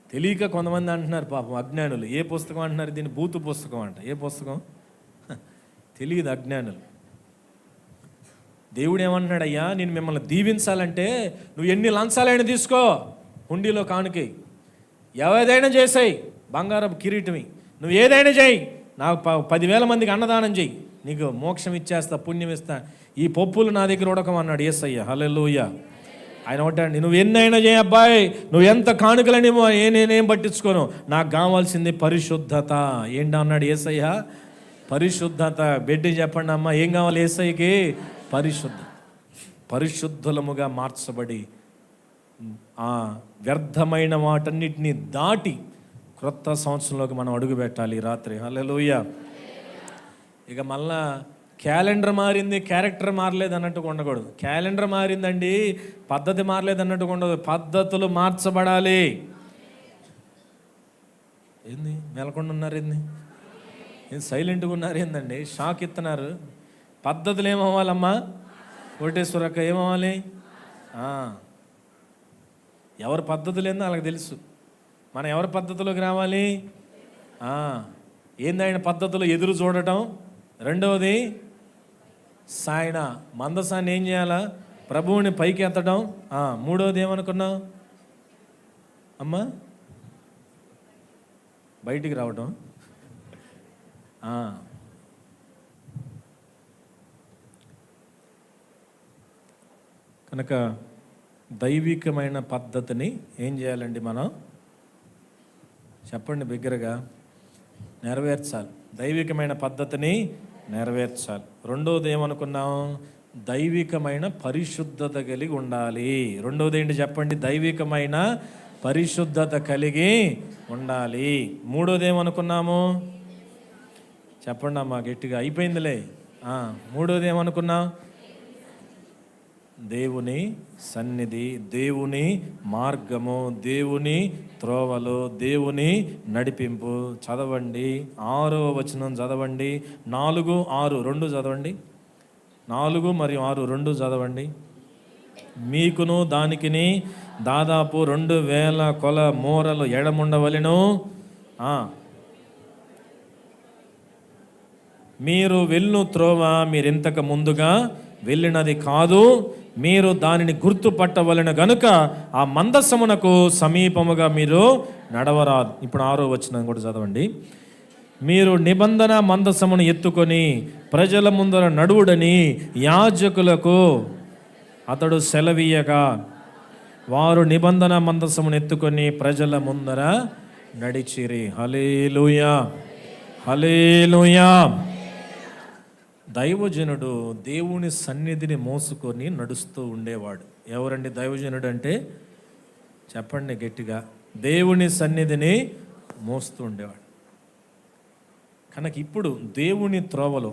తెలియక కొంతమంది అంటున్నారు పాపం అజ్ఞానులు. ఏ పుస్తకం అంటున్నారు? దీన్ని బూతు పుస్తకం అంట. ఏ పుస్తకం తెలియదు అజ్ఞానులు. దేవుడు ఏమంటున్నాడు? అయ్యా, నేను మిమ్మల్ని దీవించాలంటే నువ్వు ఎన్ని లంచాలైనా తీసుకో, హుండీలో కానుకై, ఏదైనా చేసాయి, బంగారపు కిరీటమి, నువ్వు ఏదైనా చేయి, నాకు 10,000 మందికి అన్నదానం చేయి, నీకు మోక్షం ఇచ్చేస్తా, పుణ్యం ఇస్తా. ఈ పప్పులు నా దగ్గర ఉడకమన్నాడు యేసయ్య. హల్లెలూయా. ఆయన ఒకటండి, నువ్వు ఎన్నైనా చేయ అబ్బాయి, నువ్వు ఎంత కానుకలనేమో నేనేం పట్టించుకోను, నాకు కావాల్సింది పరిశుద్ధత. ఏంటి అన్నాడు యేసయ్య? పరిశుద్ధత. బిడ్డ చెప్పండి అమ్మ, ఏం కావాలి యేసయ్యకి? పరిశుద్ధులముగా మార్చబడి ఆ వ్యర్థమైన వాటన్నిటిని దాటి క్రొత్త సంవత్సరంలోకి మనం అడుగు పెట్టాలి రాత్రి. హల్లెలూయా. ఇక మళ్ళా క్యాలెండర్ మారింది, క్యారెక్టర్ మారలేదు అన్నట్టుగా ఉండకూడదు. క్యాలెండర్ మారిందండి, పద్ధతి మారలేదు అన్నట్టుగా ఉండదు. పద్ధతులు మార్చబడాలి. ఏంది మెలకుండా ఉన్నారు? ఏంది సైలెంట్గా ఉన్నారు? ఏందండి షాక్ ఇస్తున్నారు? పద్ధతులు ఏమవ్వాలమ్మా? కోటేశ్వరక్క ఏమవ్వాలి? ఎవరి పద్ధతులు ఏందో వాళ్ళకి తెలుసు. మనం ఎవరి పద్ధతిలోకి రావాలి? ఏంది ఆయన పద్ధతులు? ఎదురు చూడటం. రెండవది సాయన మందసాన్ని ఏం చేయాలా? ప్రభువుని పైకి ఎత్తడం. మూడవది ఏమనుకున్నావు అమ్మా? బయటికి రావటం. కనుక దైవికమైన పద్ధతిని ఏం చేయాలండి మనం? చెప్పండి బిగ్గరగా. నెరవేర్చాలి. దైవికమైన పద్ధతిని నెరవేర్చాలి. రెండవది ఏమనుకున్నాం? దైవికమైన పరిశుద్ధత కలిగి ఉండాలి. రెండవది ఏంటి చెప్పండి? దైవికమైన పరిశుద్ధత కలిగి ఉండాలి. మూడోది ఏమనుకున్నాము? చెప్పండి అమ్మా గట్టిగా. అయిపోయిందిలే. మూడోది ఏమనుకున్నాం? దేవుని సన్నిధి, దేవుని మార్గము, దేవుని త్రోవలు, దేవుని నడిపింపు. చదవండి 6వ వచనం చదవండి. 4, 6 2 చదవండి. 4 మరియు 6 2 చదవండి. మీకును దానికిని దాదాపు 2000 కొల మూరలు ఎడముండవలెను. మీరు వెళ్ళును త్రోవ మీరింతకు ముందుగా వెళ్ళినది కాదు, మీరు దానిని గుర్తుపట్టవలెను గనుక ఆ మందసమునకు సమీపముగా మీరు నడవరాదు. ఇప్పుడు 6వ వచనం కూడా చదవండి. మీరు నిబంధన మందసమును ఎత్తుకొని ప్రజల ముందర నడువుడని యాజకులకు అతడు సెలవీయగా వారు నిబంధన మందసమును ఎత్తుకొని ప్రజల ముందర నడిచిరి. హల్లెలూయా, హల్లెలూయా. దైవజనుడు దేవుని సన్నిధిని మోసుకొని నడుస్తూ ఉండేవాడు. ఎవరండి దైవజనుడు అంటే? చెప్పండి గట్టిగా. దేవుని సన్నిధిని మోస్తూ ఉండేవాడు. కనుక ఇప్పుడు దేవుని త్రోవలో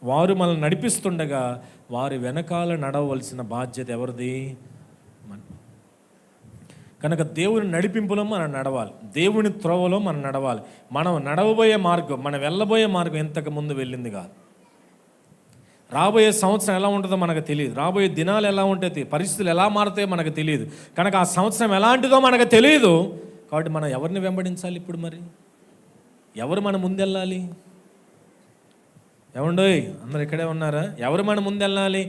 వారు మనల్ని నడిపిస్తుండగా వారి వెనకాల నడవలసిన బాధ్యత ఎవరిది? కనుక దేవుని నడిపింపులో మనం నడవాలి, దేవుని త్రోవలో మనం నడవాలి. మనం నడవబోయే మార్గం, మనం వెళ్ళబోయే మార్గం ఇంతకు ముందు వెళ్ళింది కాదు. రాబోయే సంవత్సరం ఎలా ఉంటుందో మనకు తెలియదు, రాబోయే దినాలు ఎలా ఉంటాయి, పరిస్థితులు ఎలా మారుతాయో మనకు తెలియదు. కనుక ఆ సంవత్సరం ఎలాంటిదో మనకు తెలియదు. కాబట్టి మనం ఎవరిని వెంబడించాలి? ఇప్పుడు మరి ఎవరు మన ముందెళ్ళాలి? ఏమండోయ్, అందరు ఇక్కడే ఉన్నారా? ఎవరు మన ముందెళ్ళాలి?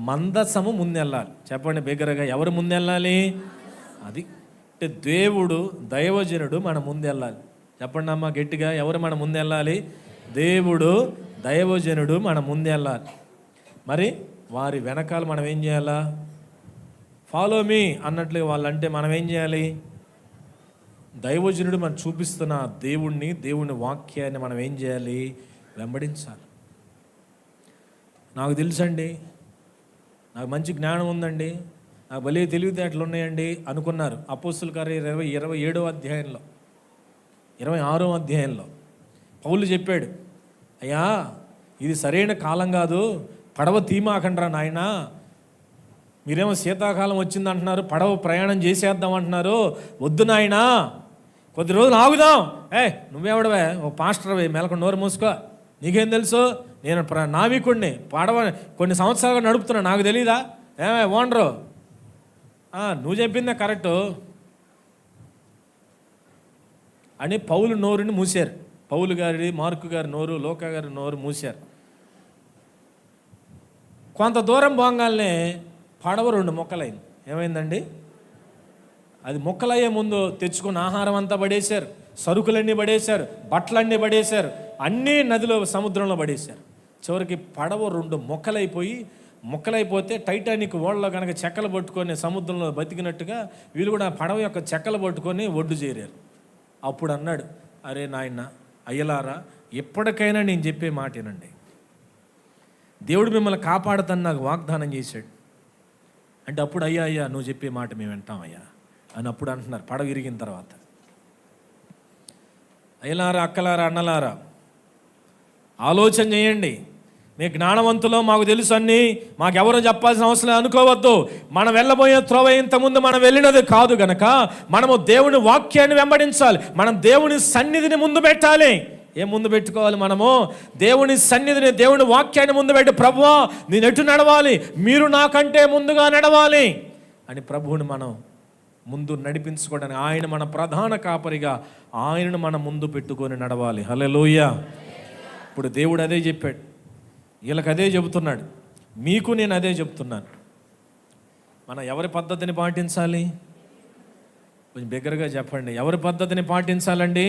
మందసము ముందెళ్ళాలి. చెప్పండి బిగ్గరగా, ఎవరు ముందెళ్ళాలి? అది అంటే దేవుడు, దైవజనుడు మన ముందెళ్ళాలి. చెప్పండి అమ్మ గట్టిగా, ఎవరు మన ముందెళ్ళాలి? దేవుడు, దైవజనుడు మన ముందెళ్ళాలి. మరి వారి వెనకాల మనం ఏం చేయాలా? ఫాలో మీ అన్నట్లుగా వాళ్ళంటే మనం ఏం చేయాలి? దైవజనుడు మనం చూపిస్తున్న దేవుణ్ణి, దేవుని వాక్యాన్ని మనం ఏం చేయాలి? వెంబడించాలి. నాకు తెలుసండి, నాకు మంచి జ్ఞానం ఉందండి, నాకు భలే తెలివితేటలు ఉన్నాయండి అనుకున్నారు. అపోస్తుల కార్యాలు 27వ అధ్యాయంలో 26వ అధ్యాయంలో పౌలు చెప్పాడు, అయ్యా ఇది సరైన కాలం కాదు, పడవ తీమాకండ్రా నాయన, మీరేమో శీతాకాలం వచ్చిందంటున్నారు, పడవ ప్రయాణం చేసేద్దాం అంటున్నారు, వద్దు నాయనా, కొద్ది రోజులు ఆగుదాం. నువ్వేవడవే, ఓ పాస్టర్వే, మెలకు నోరు మూసుకో, నీకేం తెలుసు, నేను నావికుడిని, పడవ కొన్ని సంవత్సరాలుగా నడుపుతున్నా, నాకు తెలీదా? ఓనరు, నువ్వు చెప్పిందే కరెక్టు అని పౌలు నోరుని మూసారు. పౌలు గారి, మార్కు గారి నోరు, లోకా గారి నోరు మూసారు. కొంత దూరం పోగానే పడవ 2 ముక్కలైంది. ఏమైందండి? అది ముక్కలయ్యే ముందు తెచ్చుకున్న ఆహారం అంతా పడేశారు, సరుకులన్నీ పడేశారు, బట్టలన్నీ పడేశారు, అన్నీ నదిలో, సముద్రంలో పడేశారు. చివరికి పడవ 2 ముక్కలైపోతే టైటానిక్ ఓడలో కనుక చెక్కలు పట్టుకొని సముద్రంలో బతికినట్టుగా వీళ్ళు కూడా పడవ యొక్క చెక్కలు పట్టుకొని ఒడ్డు చేరారు. అప్పుడు అన్నాడు, అరే నాయన, అయ్యలారా, ఎప్పటికైనా నేను చెప్పే మాటేనండి, దేవుడు మిమ్మల్ని కాపాడుతాను నాకు వాగ్దానం చేశాడు అంటే అప్పుడు అయ్యా నువ్వు చెప్పే మాట మేము వింటామయ్యా అని అప్పుడు అంటున్నారు. పడవ విరిగిన తర్వాత, అయ్యలారా, అక్కలారా, అన్నలారా, ఆలోచన చేయండి. మీ జ్ఞానవంతులో మాకు తెలుసు అన్నీ, మాకెవరో చెప్పాల్సిన అవసరం అనుకోవద్దు. మనం వెళ్ళబోయే త్రోవ ఇంతకుముందు మనం వెళ్ళినది కాదు గనక మనము దేవుని వాక్యాన్ని వెంబడించాలి. మనం దేవుని సన్నిధిని ముందు పెట్టాలి. ఏం ముందు పెట్టుకోవాలి? మనము దేవుని సన్నిధిని, దేవుని వాక్యాన్ని ముందు పెట్టి, ప్రభువా నేను ఎటు నడవాలి, మీరు నాకంటే ముందుగా నడవాలి అని ప్రభువుని మనం ముందు నడిపించుకోవడానికి, ఆయన మన ప్రధాన కాపరిగా, ఆయనను మనం ముందు పెట్టుకొని నడవాలి. హల్లెలూయా. ఇప్పుడు దేవుడు అదే చెప్పాడు, వీళ్ళకి అదే చెబుతున్నాడు, మీకు నేను అదే చెప్తున్నాను. మనం ఎవరి పద్ధతిని పాటించాలి? కొంచెం బిగ్గరగా చెప్పండి, ఎవరి పద్ధతిని పాటించాలండి?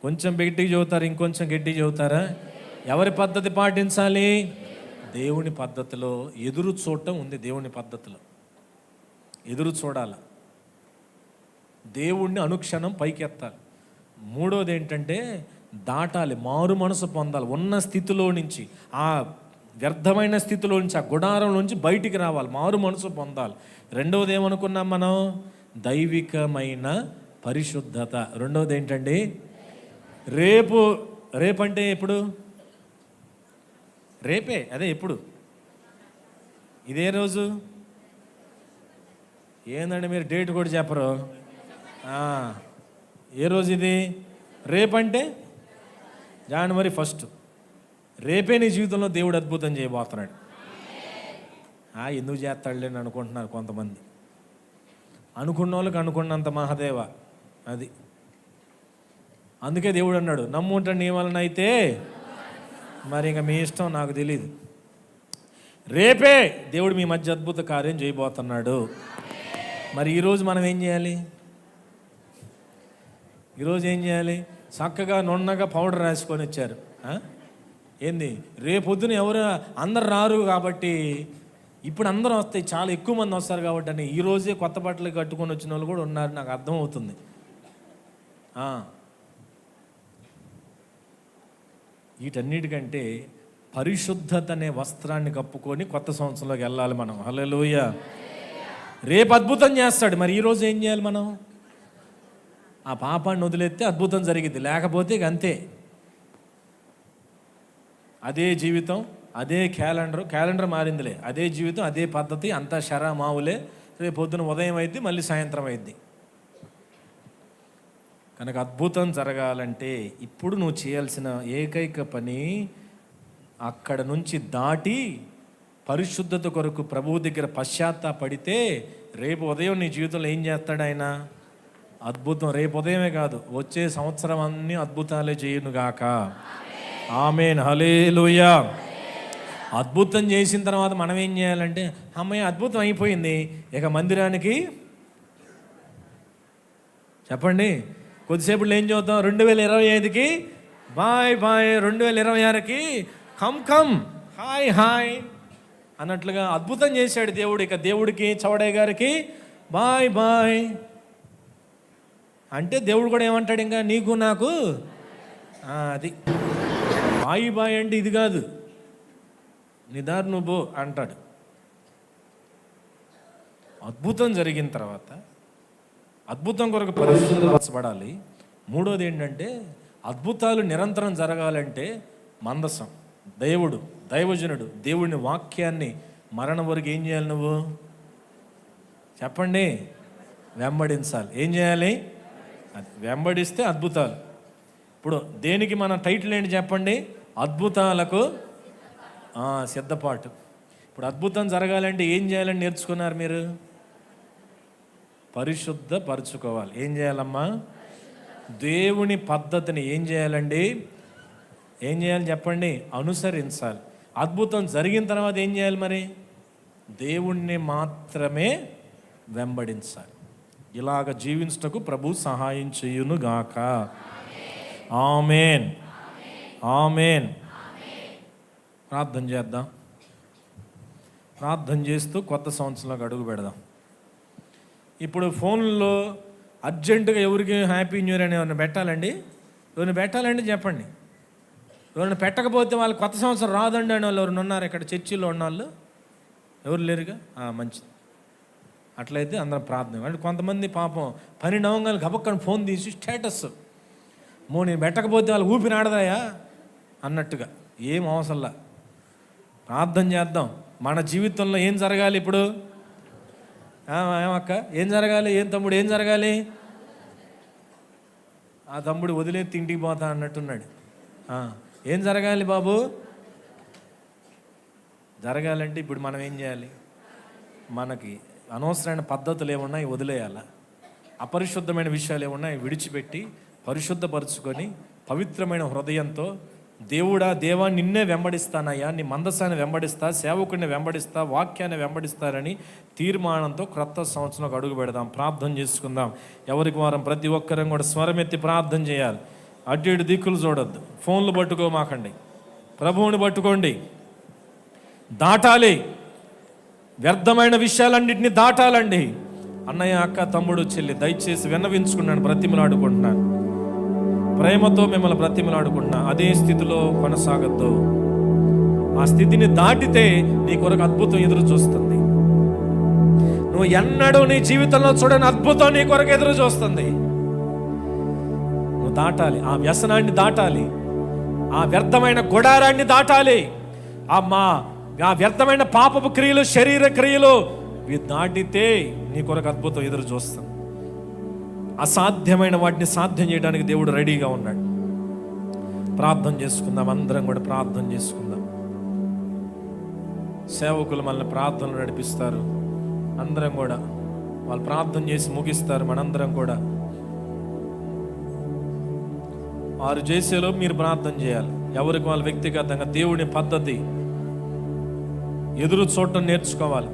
కొంచెం గట్టిగా చెబుతారు, ఇంకొంచెం గట్టిగా చెబుతారా? ఎవరి పద్ధతి పాటించాలి? దేవుని పద్ధతిలో ఎదురు చూడటం ఉంది. దేవుని పద్ధతిలో ఎదురు చూడాలి, దేవుణ్ణి అనుక్షణం పైకెత్తాలి. మూడోది ఏంటంటే దాటాలి, మారు మనసు పొందాలి. ఉన్న స్థితిలో నుంచి, ఆ వ్యర్థమైన స్థితిలో నుంచి, ఆ గుడారం నుంచి బయటికి రావాలి, మారు మనసు పొందాలి. రెండవది ఏమనుకున్నాం మనం? దైవికమైన పరిశుద్ధత. రెండవది ఏంటండి? రేపంటే ఎప్పుడు? రేపే, అదే ఎప్పుడు? ఇదే రోజు ఏందండి మీరు డేట్ కూడా చెప్పరు? ఏ రోజు ఇది? రేపంటే జనవరి 1. రేపే నీ జీవితంలో దేవుడు అద్భుతం చేయబోతున్నాడు. ఎందుకు చేస్తాడులేని అనుకుంటున్నారు కొంతమంది. అనుకున్న వాళ్ళకి అనుకున్నంత మహాదేవ అది. అందుకే దేవుడు అన్నాడు, నమ్ముంట నీ వలన అయితే మరి ఇంకా మీ ఇష్టం, నాకు తెలియదు. రేపే దేవుడు మీ మధ్య అద్భుత కార్యం చేయబోతున్నాడు. మరి ఈరోజు మనం ఏం చేయాలి? ఈరోజు ఏం చేయాలి? చక్కగా నున్నగా పౌడర్ రాసుకొని వచ్చారు. ఏంది రేపొద్దున ఎవరు అందరు రారు కాబట్టి ఇప్పుడు అందరూ వస్తాయి, చాలా ఎక్కువ మంది వస్తారు కాబట్టి అని ఈరోజే కొత్త బట్టలు కట్టుకొని వచ్చిన వాళ్ళు కూడా ఉన్నారు. నాకు అర్థమవుతుంది. వీటన్నిటికంటే పరిశుద్ధత అనే వస్త్రాన్ని కప్పుకొని కొత్త సంవత్సరంలోకి వెళ్ళాలి మనం. హల్లెలూయా. రేపు అద్భుతం చేస్తాడు. మరి ఈరోజు ఏం చేయాలి మనం? ఆ పాపాన్ని వదిలేస్తే అద్భుతం జరిగింది, లేకపోతే ఇక అంతే. అదే జీవితం, అదే క్యాలెండర్ మారిందిలే, అదే జీవితం, అదే పద్ధతి, అంతా శరా మావులే. రేపు పొద్దున ఉదయం అయింది, మళ్ళీ సాయంత్రం అయింది. కనుక అద్భుతం జరగాలంటే ఇప్పుడు నువ్వు చేయాల్సిన ఏకైక పని అక్కడ నుంచి దాటి పరిశుద్ధత కొరకు ప్రభువు దగ్గర పశ్చాత్తాపడితే రేపు ఉదయం నీ జీవితంలో ఏం చేస్తాడు ఆయన? అద్భుతం. రేపు ఉదయమే కాదు, వచ్చే సంవత్సరం అన్ని అద్భుతాలే చేయునుగాక. ఆమేన్. హల్లెలూయా. అద్భుతం చేసిన తర్వాత మనం ఏం చేయాలంటే, అమ్మయ్య అద్భుతం అయిపోయింది, ఇక మందిరానికి చెప్పండి. కొద్దిసేపులో ఏం చూద్దాం? 2025కి బాయ్ బాయ్, 2026కి కమ్ హాయ్ అన్నట్లుగా అద్భుతం చేశాడు దేవుడు. ఇక దేవుడికి చౌడయ్య గారికి బాయ్ బాయ్ అంటే దేవుడు కూడా ఏమంటాడు? ఇంకా నీకు నాకు అది బాయ్ అంటే ఇది కాదు, నిదారు నువ్వు అంటాడు. అద్భుతం జరిగిన తర్వాత అద్భుతం కొరకు పరిశుద్ధపరచబడాలి. మూడోది ఏంటంటే, అద్భుతాలు నిరంతరం జరగాలంటే మందసం, దేవుడు, దైవజనుడు, దేవుడిని వాక్యాన్ని మరణం వరకు ఏం చేయాలి? నువ్వు చెప్పండి. వెంబడించాలి. ఏం చేయాలి? అది వెంబడిస్తే అద్భుతాలు. ఇప్పుడు దేనికి మన టైటిల్ ఏంటి చెప్పండి? అద్భుతాలకు సిద్ధపాటు. ఇప్పుడు అద్భుతం జరగాలంటే ఏం చేయాలని నేర్చుకున్నారు మీరు? పరిశుద్ధపరచుకోవాలి. ఏం చేయాలమ్మా? దేవుని పద్ధతిని ఏం చేయాలండి? ఏం చేయాలి చెప్పండి? అనుసరించాలి. అద్భుతం జరిగిన తర్వాత ఏం చేయాలి మరి? దేవుణ్ణి మాత్రమే వెంబడించాలి. ఇలాగ జీవించుటకు ప్రభు సహాయం చేయునుగాక. ఆమేన్. ఆమేన్. ప్రార్థన చేద్దాం. ప్రార్థన చేస్తూ కొత్త సంవత్సరంలోకి అడుగు పెడదాం. ఇప్పుడు ఫోన్లో అర్జెంటుగా ఎవరికి హ్యాపీ న్యూ ఇయర్ అని ఎవరిని పెట్టాలండి? ఎవరిని పెట్టాలండి చెప్పండి. ఎవరిని పెట్టకపోతే వాళ్ళు కొత్త సంవత్సరం రాదండి అని వాళ్ళు ఎవరిని ఉన్నారు? ఇక్కడ చర్చిలో ఉన్న వాళ్ళు ఎవరు లేరుగా? మంచిది. అట్లయితే అందరం ప్రార్థన. అంటే కొంతమంది పాపం పని నవంగాలు గబక్కని ఫోన్ తీసి స్టేటస్ నేను పెట్టకపోతే వాళ్ళు ఊపిరి ఆడదాయా అన్నట్టుగా. ఏం అవసరంలా. ప్రార్థన చేద్దాం. మన జీవితంలో ఏం జరగాలి ఇప్పుడు? ఏమక్క ఏం జరగాలి? ఏం తమ్ముడు ఏం జరగాలి? ఆ తమ్ముడు వదిలేసి ఇంటికి పోతా అన్నట్టున్నాడు. ఏం జరగాలి బాబు? జరగాలంటే ఇప్పుడు మనం ఏం చేయాలి? మనకి అనవసరమైన పద్ధతులు ఏమున్నాయి వదిలేయాలా? అపరిశుద్ధమైన విషయాలు ఏమున్నాయి విడిచిపెట్టి పరిశుద్ధపరుచుకొని పవిత్రమైన హృదయంతో దేవా నిన్నే వెంబడిస్తానయ్యా, నీ మందసాన్ని వెంబడిస్తా, సేవకుడిని వెంబడిస్తా, వాక్యాన్ని వెంబడిస్తారని తీర్మానంతో క్రొత్త సంవత్సరంలోకి అడుగు పెడదాం. ప్రార్థన చేసుకుందాం. ఎవరికి వారం ప్రతి ఒక్కరం కూడా స్వరమెత్తి ప్రార్థన చేయాలి. అటు ఇటు దిక్కులు చూడొద్దు. ఫోన్లు పట్టుకోమాకండి. ప్రభువుని పట్టుకోండి. దాటాలి. వ్యర్థమైన విషయాలన్నింటినీ దాటాలండి. అన్నయ్య, అక్క, తమ్ముడు, చెల్లి దయచేసి విన్నవించుకున్నాను, బ్రతిమలాడుకుంటున్నాను, ప్రేమతో మిమ్మల్ని బ్రతిమలాడుకుంటున్నా. అదే స్థితిలో కొనసాగద్దు. ఆ స్థితిని దాటితే నీ కొరకు అద్భుతం ఎదురు చూస్తుంది. నువ్వు ఎన్నడూ నీ జీవితంలో చూడని అద్భుతం నీ కొరకు ఎదురు చూస్తుంది. నువ్వు దాటాలి. ఆ వ్యసనాన్ని దాటాలి. ఆ వ్యర్థమైన గుడారాన్ని దాటాలి. ఆ వ్యర్థమైన పాపపు క్రియలు, శరీర క్రియలు ఇవి దాటితే నీ కొరకు అద్భుతం ఎదురు చూస్తాం. అసాధ్యమైన వాటిని సాధ్యం చేయడానికి దేవుడు రెడీగా ఉన్నాడు. ప్రార్థన చేసుకుందాం, అందరం కూడా ప్రార్థన చేసుకుందాం. సేవకులు మనల్ని ప్రార్థనలు నడిపిస్తారు. అందరం కూడా వాళ్ళు ప్రార్థన చేసి ముగిస్తారు. మనందరం కూడా వారు చేసేలో మీరు ప్రార్థన చేయాలి. ఎవరికి వాళ్ళ వ్యక్తిగతంగా దేవుని పద్ధతి ఎదురు చూడటం నేర్చుకోవాలి.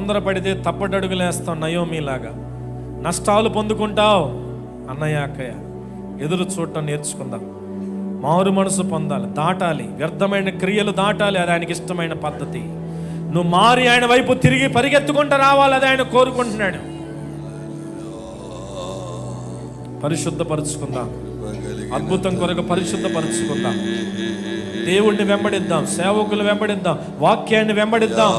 తొందరపడితే తప్పటడుగులేస్తాం. నయోమీలాగా నష్టాలు పొందుకుంటావు. అన్నయ్య అక్కయ్య, ఎదురు చూడటం నేర్చుకుందాం. మారు మనసు పొందాలి, దాటాలి, వ్యర్థమైన క్రియలు దాటాలి. అది ఆయనకి ఇష్టమైన పద్ధతి. నువ్వు మారి ఆయన వైపు తిరిగి పరిగెత్తుకుంటూ రావాలి. అది ఆయన కోరుకుంటున్నాడు. పరిశుద్ధపరుచుకుందాం, అద్భుతం కొరకు పరిశుద్ధపరుచుకుందాం. దేవుణ్ణి వెంబడిద్దాం, సేవకులు వెంబడిద్దాం, వాక్యాన్ని వెంబడిద్దాం,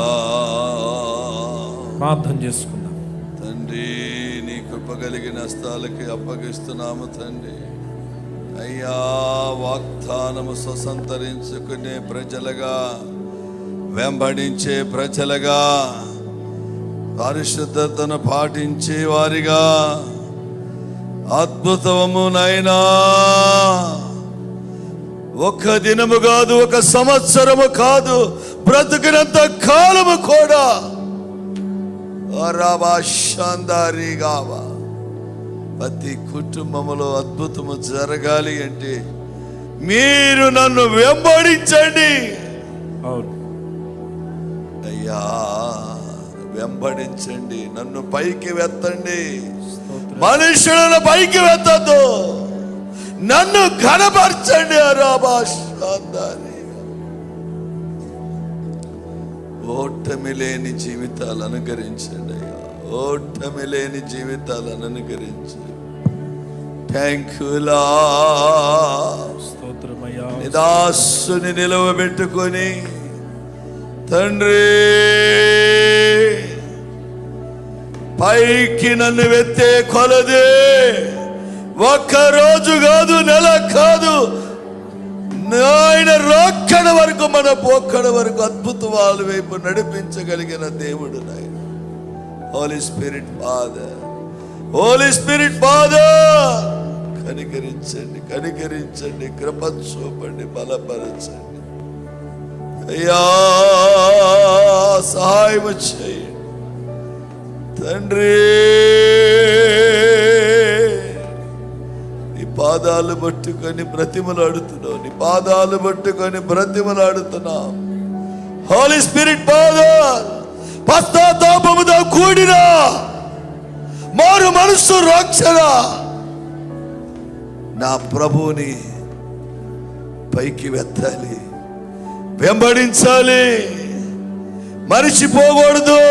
ప్రార్థన చేసుకుందాం. తండ్రి, నీ కృప కలిగిన హస్తాలకి అప్పగిస్తున్నాము తండ్రి. అయ్యా, వాగ్దానము స్వసంతరించుకునే ప్రజలుగా, వెంబడించే ప్రజలుగా, పరిశుద్ధతను పాటించే వారిగా, అద్భుతము నైనా ఒక దినము కాదు, ఒక సంవత్సరము కాదు, బ్రతుకినంత కాలము కూడా ప్రతి కుటుంబములో అద్భుతము జరగాలి అంటే మీరు నన్ను వెంబడించండి. అయ్యా, వెంబడించండి, నన్ను పైకి వెత్తండి. మనుషులను పైకి వెత్తద్దు, నన్ను ఘనపరచండి. ఓటమి లేని జీవితాలు అనుకరించండి అయ్యా, ఓటమి లేని జీవితాలను అనుకరించండి. థ్యాంక్ యూ స్తోత్రమయ్యా. దాసుని నిలవబెట్టుకొని తండ్రి పైకి నన్ను వెత్తే కొలదే ఒక్క రోజు కాదు, నెల కాదు, ఆయన రోక్కడ వరకు, మన పోక్కడ వరకు అద్భుత వాళ్ళ వైపు నడిపించగలిగిన దేవుడు నాయన. Holy spirit father, holy spirit father, కనికరించండి, కనికరించండి, కృప చూపండి, బలపరచండి అయ్యా, సహాయం చేయండి తండ్రి. నీ పాదాలు పట్టుకొని బ్రతిమలాడుతున్నావు, నీ పాదాలు పట్టుకొని బ్రతిమలాడుతున్నావు. హోలీ స్పిరిట్ ఫాదర్, పశ్చాత్తాపముతో కూడిన మారు మనస్సు రక్షణ నా ప్రభువుని పైకి వెత్తాలి, వెంబడించాలి, మరిచిపోకూడదు.